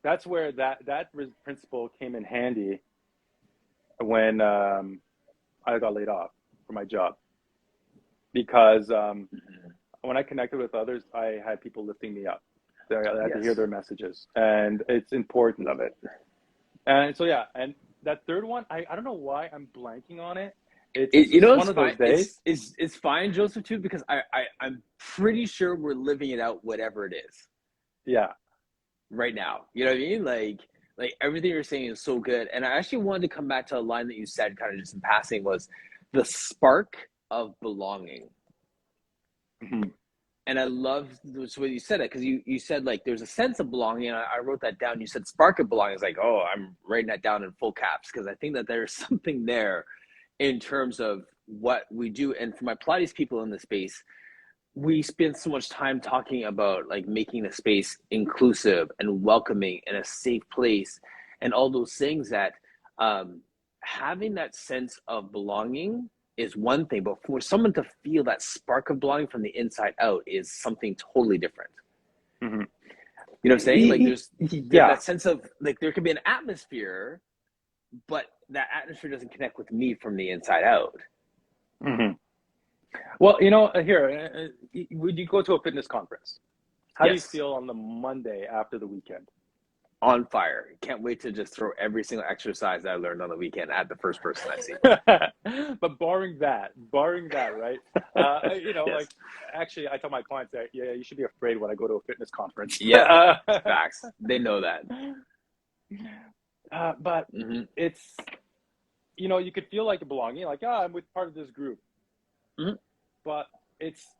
that's where that principle came in handy when I got laid off from my job because Hmm. when I connected with others, I had people lifting me up. I had to hear Yes. their messages, and it's important. Love it. And so yeah, and that third one, I don't know why I'm blanking on it. It's You just know, one it's of fine. those days. It's fine, Joseph, too, because I'm pretty sure we're living it out, whatever it is, Yeah. right now. You know what I mean? Like everything you're saying is so good. And I actually wanted to come back to a line that you said, kind of just in passing, was the spark of belonging. Mhm. And I love the way you said it because you said like there's a sense of belonging. And I wrote that down. You said spark of belonging. It's like, oh, I'm writing that down in full caps because I think that there's something there in terms of what we do. And for my Pilates people in the space, we spend so much time talking about like making the space inclusive and welcoming and a safe place and all those things that um, having that sense of belonging is one thing, but for someone to feel that spark of belonging from the inside out is something totally different. Mhm. You know what I'm saying? Like there's Yeah. that sense of like there could be an atmosphere, but that atmosphere doesn't connect with me from the inside out. Mhm. Well, here, would you go to a fitness conference? How do you Yes. feel on the Monday after the weekend? On fire. Can't wait to just throw every single exercise I learned on the weekend at the first person I see. But barring that, right? Yes. Like actually, I tell my clients that yeah, you should be afraid when I go to a fitness conference. Yeah. Facts. They know that. But Hmm. it's you could feel like a belonging, like I'm with part of this group, Hmm. but it's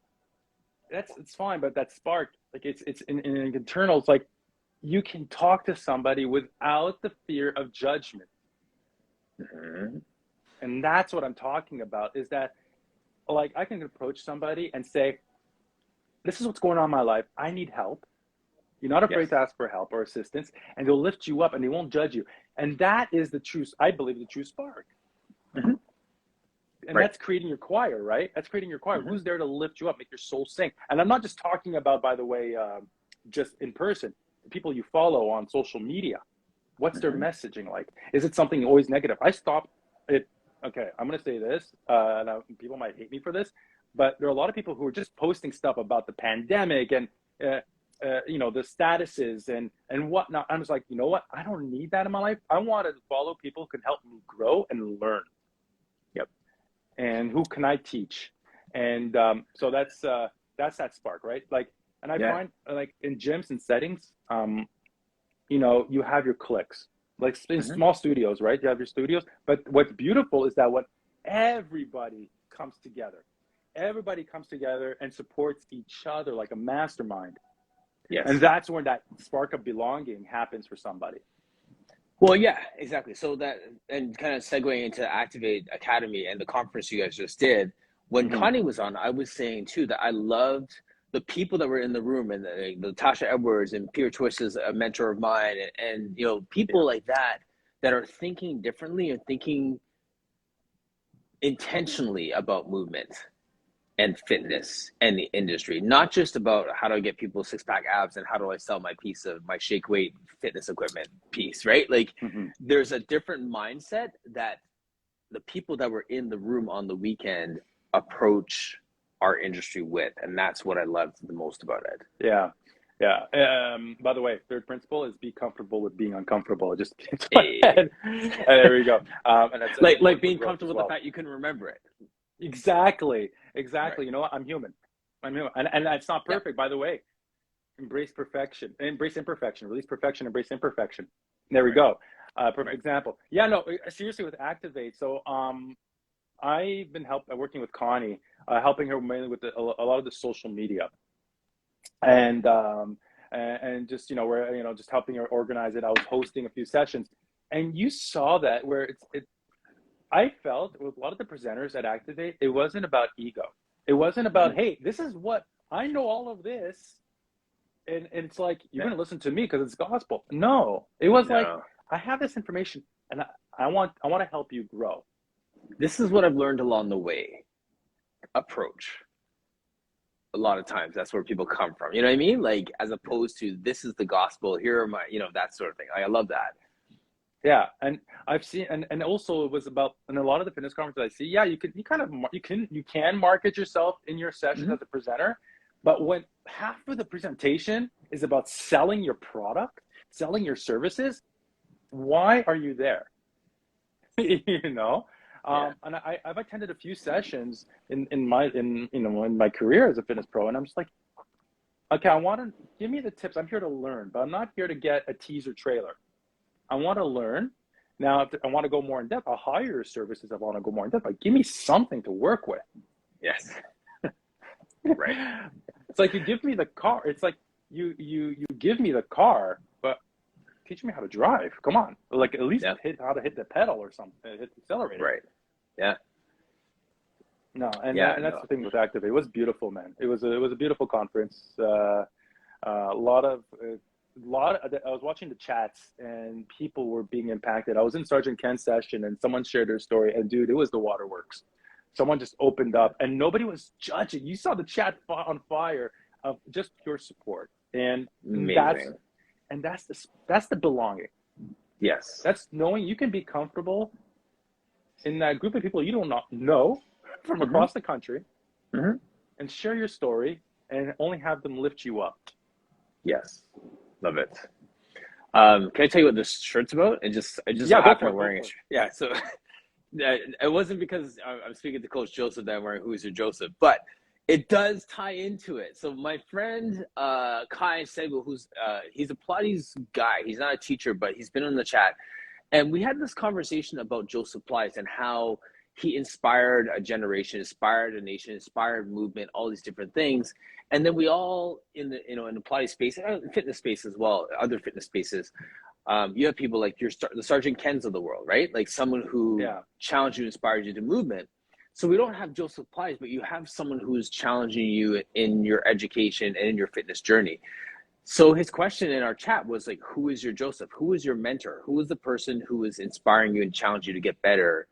it's fine. But that spark, like it's in internal. It's like you can talk to somebody without the fear of judgment. Hmm. And that's what I'm talking about is that like I can approach somebody and say, this is what's going on in my life. I need help. You're not Yes. afraid to ask for help or assistance, and they'll lift you up and they won't judge you. And that is the true, I believe, the true spark. Hmm. And Right. that's creating your choir, right? That's creating your choir. Hmm. Who's there to lift you up, make your soul sing? And I'm not just talking about, by the way, just in person, the people you follow on social media. What's their Hmm. messaging like? Is it something always negative? I stop it. Okay, I'm going to say this, and people might hate me for this, but there are a lot of people who are just posting stuff about the pandemic and the statuses and whatnot. I'm just like, you know what? I don't need that in my life. I want to follow people who can help me grow and learn. Yep. And who can I teach? And so that's that spark, right? Like, and I Yeah. find like in gyms and settings, you have your clicks, like in Hmm. small studios, right? You have your studios, but what's beautiful is that when everybody comes together and supports each other like a mastermind, and Yes. that's when that spark of belonging happens for somebody. Well, yeah, exactly. So that, and kind of segueing into Activate Academy and the conference you guys just did, when Mm-hmm. Connie was on, I was saying too that I loved the people that were in the room and the Tasha Edwards and Peter Twist is a mentor of mine and Yeah. people like that that are thinking differently and thinking intentionally about movement and fitness and the industry, not just about how do I get people six pack abs and how do I sell my piece of my shake weight fitness equipment piece, right? Like Mm-hmm. there's a different mindset that the people that were in the room on the weekend approach our industry with. And that's what I loved the most about it. Yeah. Yeah. By the way, third principle is be comfortable with being uncomfortable. Just Eh, there we go. And that's like important for being growth comfortable as with the well. fact you couldn't remember it. Exactly. Right. Exactly. You know what? I'm human. And it's not Yeah. perfect, by the way. Embrace perfection, embrace imperfection, release perfection, embrace imperfection. There we Right. go. Perfect Right. example. Yeah, no, seriously with Activate. So I've been working with Connie, helping her mainly with a lot of the social media, and just we're just helping her organize it. I was hosting a few sessions, and you saw that where it. I felt with a lot of the presenters at Activate, it wasn't about ego. It wasn't about, Mhm. hey, this is what I know all of this, and it's like you're Yeah. going to listen to me because it's gospel. No, it was like No. I have this information, and I want to help you grow. This is what I've learned along the way. Approach. A lot of times that's where people come from. You know what I mean? Like as opposed to this is the gospel. Here are my, that sort of thing. I love that. Yeah, and I've seen, and also it was about, in a lot of the fitness conferences I see, yeah, you can market yourself in your sessions Hmm. as a presenter, but when half of the presentation is about selling your product, selling your services, why are you there? you know, Yeah. and I've attended a few sessions in my career as a fitness pro, and I'm just like, okay, I want to give me the tips. I'm here to learn, but I'm not here to get a teaser trailer. I want to learn. Now, if I want to go more in depth, I'll hire your services. I want to go more in depth, but give me something to work with. Yes. Right. It's like you give me the car. It's like you give me the car, but teach me how to drive. Come on, like at least Yeah. hit how to hit the pedal or something, hit the accelerator. Right. Yeah. No, Yeah. and that's No. the thing with Activate. It was beautiful, man. It was a beautiful conference. A lot of I was watching the chats and people were being impacted. I was in Sergeant Ken's session and someone shared their story, and dude, it was the waterworks. Someone just opened up and nobody was judging. You saw the chat on fire of just pure support, and that's Amazing. that's the belonging. Yes. That's knowing you can be comfortable in that group of people you do not know from Hmm. across the country Hmm. and share your story and only have them lift you up. Yes. Love it. Can I tell you what this shirt's about? It just so Yeah, go happened for I'm it. Go wearing it. for it. Yeah. So it wasn't because I'm speaking to Coach Joseph that I'm wearing Who's Your Joseph, but it does tie into it. So my friend Kai Sego, he's a Pilates guy. He's not a teacher, but he's been in the chat, and we had this conversation about Joseph Pilates and how he inspired a generation, inspired a nation, inspired movement, all these different things. And then we all in the Pilates space, fitness space as well, other fitness spaces, you have people like the Sergeant Kens of the world, right? Like someone who Yeah. challenged you, inspired you to movement. So we don't have Joseph Plies, but you have someone who's challenging you in your education and in your fitness journey. So his question in our chat was like, who is your Joseph? Who is your mentor? Who is the person who is inspiring you and challenging you to get better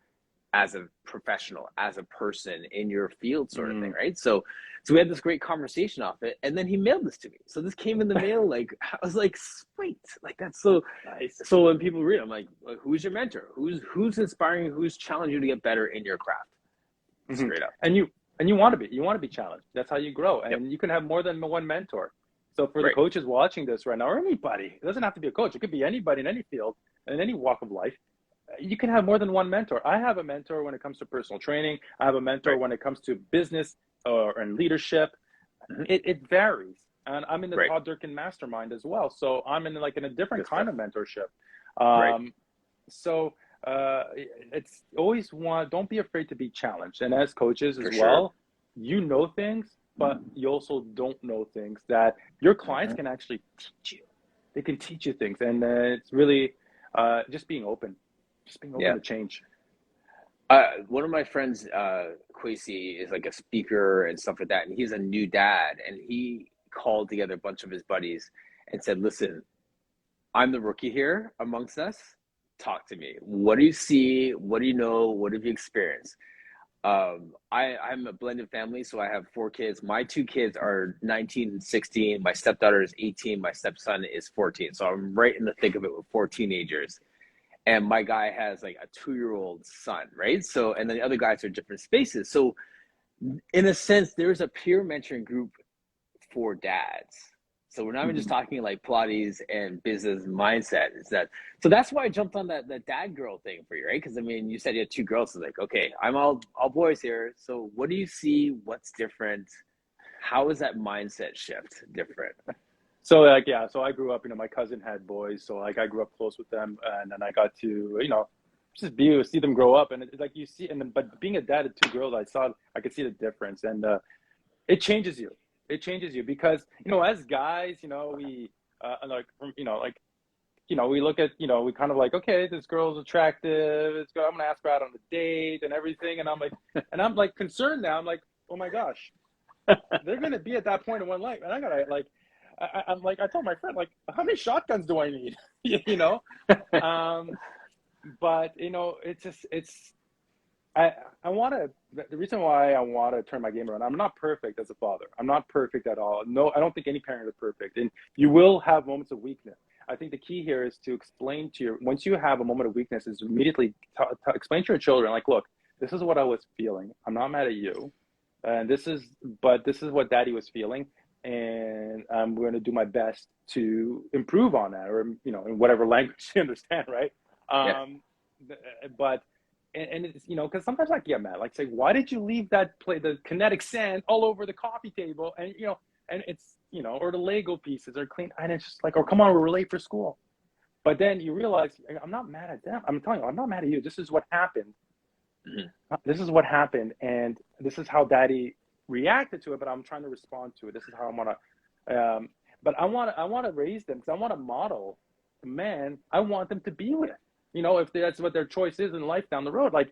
as a professional, as a person in your field, sort of thing, Mm. right? So we had this great conversation off it, and then he mailed this to me. So this came in the mail, like I was like, sweet, like that's so. Nice. So when people read, I'm like, who's your mentor? Who's inspiring you? Who's challenging you to get better in your craft? Hmm. Straight up. And you want to be challenged. That's how you grow, Yep. and you can have more than one mentor. So for the Right. coaches watching this right now, or anybody, it doesn't have to be a coach. It could be anybody in any field, in any walk of life. You can have more than one mentor. I have a mentor when it comes to personal training. I have a mentor Right. when it comes to business and leadership. Mm-hmm. It varies. And I'm in the Right. Todd Durkin mastermind as well. So I'm in a different Good kind stuff. of mentorship. Right. So it's always don't be afraid to be challenged. And as coaches as For sure. well, you know things, but you also don't know things that your clients Mm-hmm. can actually teach you. They can teach you things. And it's really just being open, Yeah. to change. One of my friends, Quasi, is like a speaker and stuff like that, and he's a new dad, and he called together a bunch of his buddies and said, "Listen, I'm the rookie here amongst us. Talk to me. What do you see? What do you know? What have you experienced?" I'm a blended family, so I have four kids. My two kids are 19 and 16. My stepdaughter is 18. My stepson is 14. So I'm right in the thick of it with four teenagers. And my guy has like a 2-year-old son, right? So, and then the other guys are different spaces. So, in a sense, there's a peer mentoring group for dads. So we're not even just Mhm. talking like Pilates and business mindset. Is that so? That's why I jumped on that dad girl thing for you, right? Because I mean, you said you had two girls. So like, okay, I'm all boys here. So what do you see? What's different? How is that mindset shift different? So like yeah, so I grew up, my cousin had boys, so like I grew up close with them, and then I got to, just view, see them grow up, and it's like you see, and then, but being a dad of two girls, I could see the difference, and it changes you. It changes you because as guys, we like like we look at we kind of like, okay, this girl's attractive. I'm gonna ask her out on a date and everything, and I'm like concerned now. I'm like, oh my gosh, they're gonna be at that point in one life, and I gotta like, I'm like, I told my friend, like, how many shotguns do I need? you know, um, but it's just I want to. The reason why I want to turn my game around, I'm not perfect as a father. I'm not perfect at all. No, I don't think any parent is perfect, and you will have moments of weakness. I think the key here is to explain to once you have a moment of weakness, is immediately explain to your children, like, look, this is what I was feeling. I'm not mad at you, and this is what Daddy was feeling, and I'm going to do my best to improve on that, or in whatever language you understand, right? Yeah. But and it's because sometimes I get mad, like, say, why did you leave the kinetic sand all over the coffee table, and and it's or the Lego pieces are clean, and it's just like, oh, come on, we're late for school. But then you realize, I'm not mad at them. I'm telling you, I'm not mad at you. This is what happened. Mm-hmm. This is what happened, and this is how Daddy reacted to it. But I'm trying to respond to it. This is how I'm gonna. But I want to raise them, because I want to model the man I want them to be with. If that's what their choice is in life down the road, like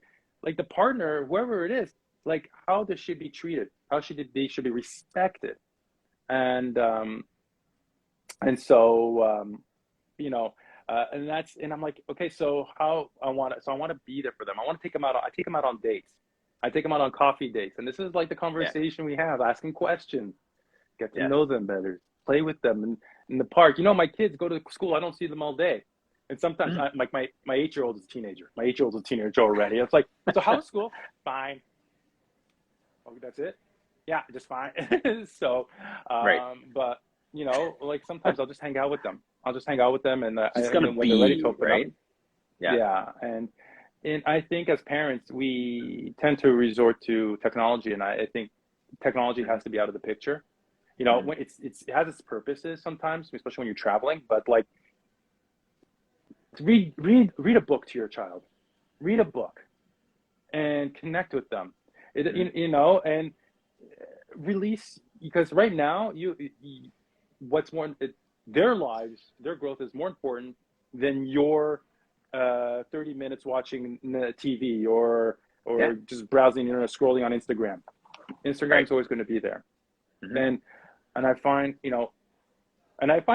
the partner, whoever it is, like how they should be treated, they should be respected, and so and I'm like, okay, so how I want to be there for them. I take them out on dates. I take them out on coffee dates, and this is like the Yeah. conversation we have, asking questions, get to Yeah. know them better, play with them in the park. My kids go to school. I don't see them all day. And sometimes, Mm-hmm. like my 8-year-old is a teenager. My 8-year-old is a teenager already. It's like, so how was school? Fine. Oh, that's it? Yeah, just fine. So, Right. but like sometimes I'll just hang out with them. And Just gotta when they're ready to be open up, right. Yeah. yeah. And I think as parents, we tend to resort to technology, and I think technology has to be out of the picture. Mm-hmm. When it has its purposes sometimes, especially when you're traveling. But like, read a book to your child. Read a book and connect with them. Mm-hmm. And release, because right now what's more, their lives, their growth is more important than your 30 minutes watching TV, Yeah. or just browsing, scrolling on Instagram. Right. Instagram's always going to be there. Mm-hmm. And I find,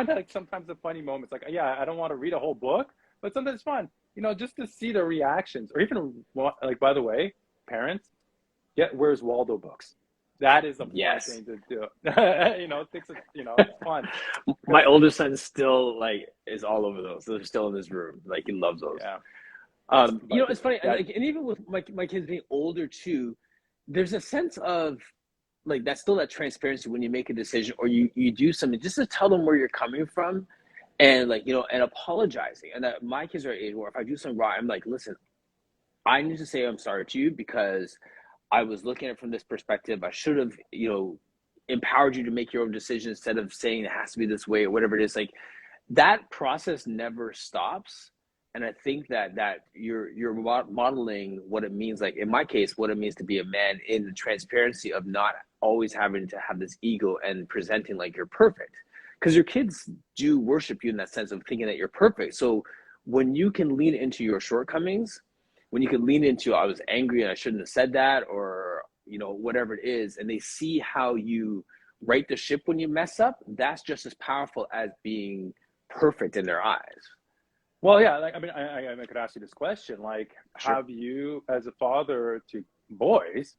that, like, sometimes the funny moments, like, yeah, I don't want to read a whole book, but sometimes it's fun, just to see the reactions, or even, like, by the way, parents, get Where's Waldo books. That is a fun Yes. thing to do. It's fun My because, older son still like is all over those. They're still in his room. Like he loves those. yeah, it's, but It's funny, that, like, and even with my kids being older too, there's a sense of like that's still that transparency when you make a decision or you do something, just to tell them where you're coming from, and like and apologizing. And that my kids are at age where if I do something wrong, I'm like, listen, I need to say I'm sorry to you because I was looking at it from this perspective. I should have, empowered you to make your own decision instead of saying it has to be this way or whatever it is. Like that process never stops. And I think that you're modeling what it means, like in my case, what it means to be a man, in the transparency of not always having to have this ego and presenting like you're perfect. Because your kids do worship you in that sense of thinking that you're perfect. So when you can lean into your shortcomings, when you can lean into I was angry and I shouldn't have said that, or whatever it is, and they see how you right the ship when you mess up, that's just as powerful as being perfect in their eyes. well, yeah, like, I mean, I could ask you this question, like, Sure. have you, as a father to boys,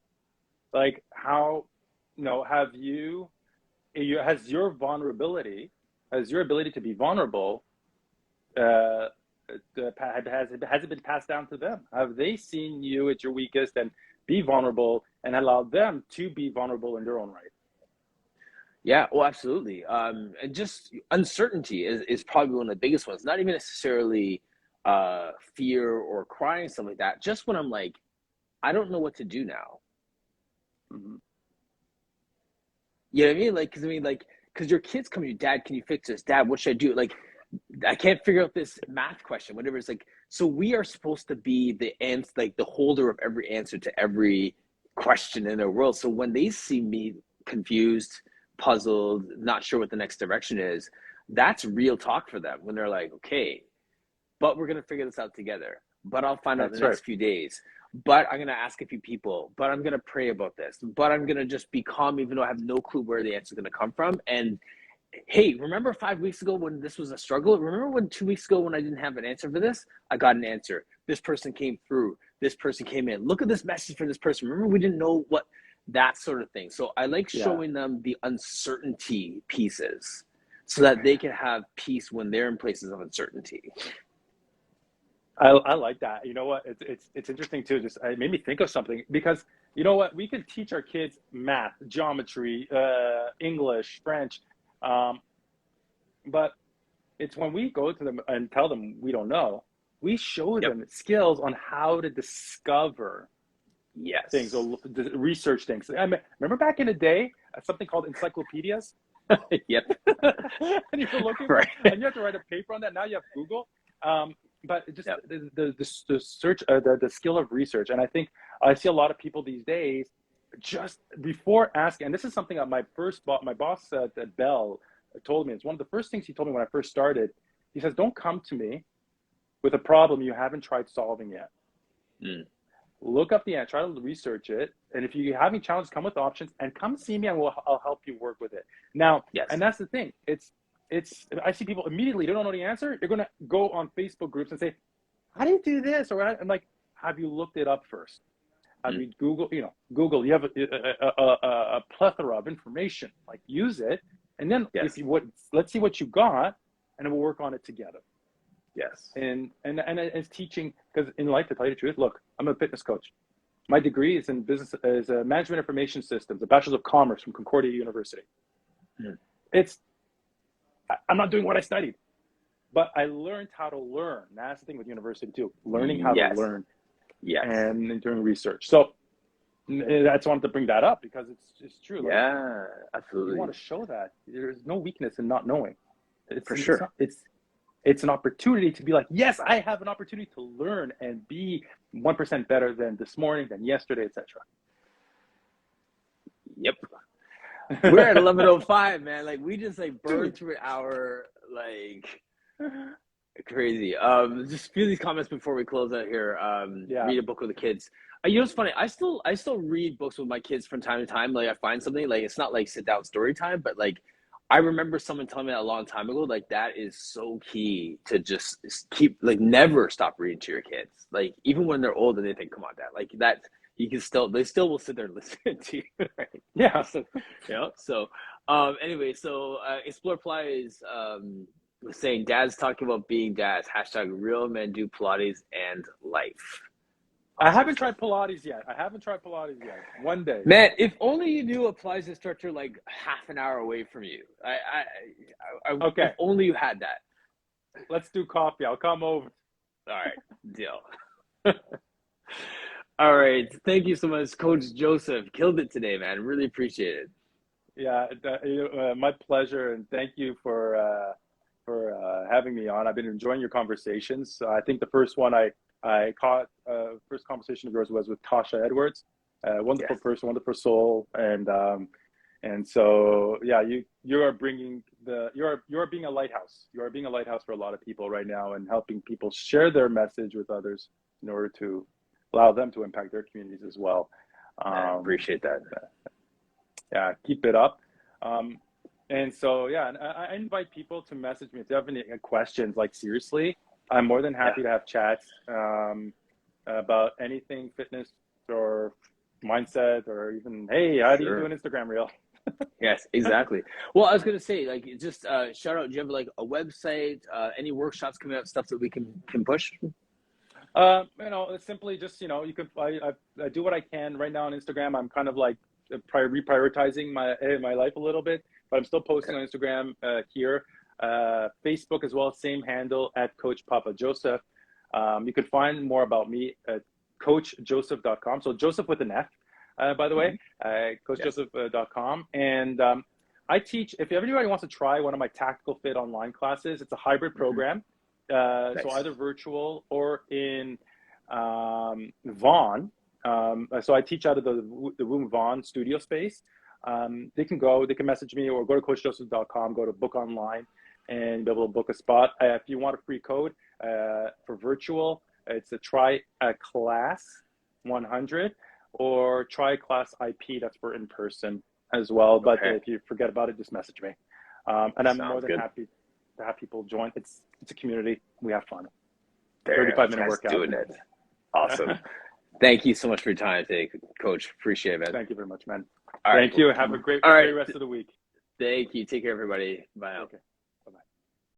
like, how, have has your vulnerability, has your ability to be vulnerable, uh, has it been passed down to them? Have they seen you at your weakest and be vulnerable, and allow them to be vulnerable in their own right? Yeah, well, absolutely. And just uncertainty is probably one of the biggest ones. Not even necessarily fear or crying, stuff like that. Just when I'm like, I don't know what to do now. Mm-hmm. You know what I mean? Like, because your kids come to you, Dad, can you fix this? Dad, what should I do? Like, I can't figure out this math question, whatever. It's like, So we are supposed to be the answer, like the holder of every answer to every question in their world. So when they see me confused, puzzled, not sure what the next direction is, that's real talk for them when they're like, okay, but we're going to figure this out together. But I'll find out in the That's right. next few days. But I'm going to ask a few people. But I'm going to pray about this. But I'm going to just be calm, even though I have no clue where the answer is going to come from. And hey, remember 5 weeks ago when this was a struggle? Remember when 2 weeks ago when I didn't have an answer for this? I got an answer. This person came through. This person came in. Look at this message for this person. Remember, we didn't know what, that sort of thing. So I like Yeah. showing them the uncertainty pieces so that they can have peace when they're in places of uncertainty. I like that. You know what? It's interesting too. Just it made me think of something because you know what? We can teach our kids math, geometry, English, French, um, but it's when we go to them and tell them we don't know, we show Yep. them skills on how to discover things Yes. or research things. I mean, remember back in the day, something called encyclopedias, Yep. and you were looking for, Right. and you have to write a paper on that. Now you have Google. But just Yep. the search, the skill of research, and I think I see a lot of people these days just before asking. And this is something that my boss at Bell told me. It's one of the first things he told me when I first started. He says, "Don't come to me with a problem you haven't tried solving yet. Mm. Look up the answer, try to research it, and if you're having challenges, come with options and come see me, and I'll help you work with it." Now, Yes. and that's the thing. It's I see people immediately, they don't know the answer. They're gonna go on Facebook groups and say, "How do you do this?" Or I'm like, "Have you looked it up first? Have Mm. you Google? You know, Google. You have a plethora of information. Like use it, and then Yes. let's see what you got, and then we'll work on it together." Yes. And it's teaching because in life, to tell you the truth, look, I'm a fitness coach. My degree is in business, is management information systems, a bachelor's of commerce from Concordia University. Mm. It's I'm not doing what I studied, but I learned how to learn. That's the thing with university too, learning how to Yes. learn Yes. and doing research. So that's wanted to bring that up because it's true. Like Yeah, you absolutely. want to show that there's no weakness in not knowing. For It's sure. not it's an opportunity to be like, yes, I have an opportunity to learn and be 1% better than this morning, than yesterday, Yep. We're at etc. 11:05, man. Like we just like burned Dude. through an hour like crazy. Just a few of these comments before we close out here. Yeah. Read a book with the kids. You know, it's funny. I still read books with my kids from time to time. Like I find something, like it's not like sit down story time, but like I remember someone telling me that a long time ago. Like that is so key to just keep, like, never stop reading to your kids. Like even when they're old and they think, "Come on, dad," like that you can still, they still will sit there and listen to you. Right? Yeah. So, you know. So anyway, so Explore Pilates was saying, "Dad's talking about being dads. Hashtag real men do Pilates and life." I Awesome haven't stuff. tried Pilates yet. One day. Man, if only you knew a Pilates instructor like half an hour away from you. If Okay. only you had that. Let's do coffee. I'll come over. All right, deal. All right, thank you so much, Coach Joseph. Killed it today, man. Really appreciate it. Yeah, my pleasure, and thank you for having me on. I've been enjoying your conversations. I think the first one I caught, first conversation of yours was with Tasha Edwards, wonderful Yes, person, wonderful soul, and so yeah, you are bringing you are being a lighthouse. You are being a lighthouse for a lot of people right now, and helping people share their message with others in order to allow them to impact their communities as well. man. Um, Appreciate that. yeah, keep it up. Um, and so, yeah, and I invite people to message me if they have any questions. Like, seriously, I'm more than Yeah, happy to have chats about anything fitness or mindset, or even, hey, how do you do sure. an Instagram reel? Yes, exactly. Well, I was gonna say, like, just shout out. Do you have like a website? Any workshops coming up? Stuff that we can push? It's simply just, you can, I do what I can right now on Instagram. I'm kind of like reprioritizing my life a little bit, but I'm still posting Okay. on Instagram here, Facebook as well, same handle at Coach Papa Joseph. You can find more about me at coachjoseph.com. So Joseph with an F, by the way, Mm-hmm. Yes. coachjoseph.com. And I teach, if anybody wants to try one of my tactical fit online classes, it's a hybrid Mm-hmm. program. So Nice. either virtual or in Vaughan. So I teach out of the Room Vaughan studio space. They can message me or go to coachjoseph.com, go to book online and be able to book a spot. If you want a free code for virtual, it's a try a class 100 or try class IP. That's for in person as well. But Okay. if you forget about it, just message me. And I'm more Sounds than good. happy to have people join. It's a community. We have fun. There, 35-minute guys workout. doing it. Awesome. Thank you so much for your time today, Coach. Appreciate it, man. Thank you very much, man. All right. Thank you. Have a great All right. rest of the week. Thank you. Take care, everybody. Bye now. Okay.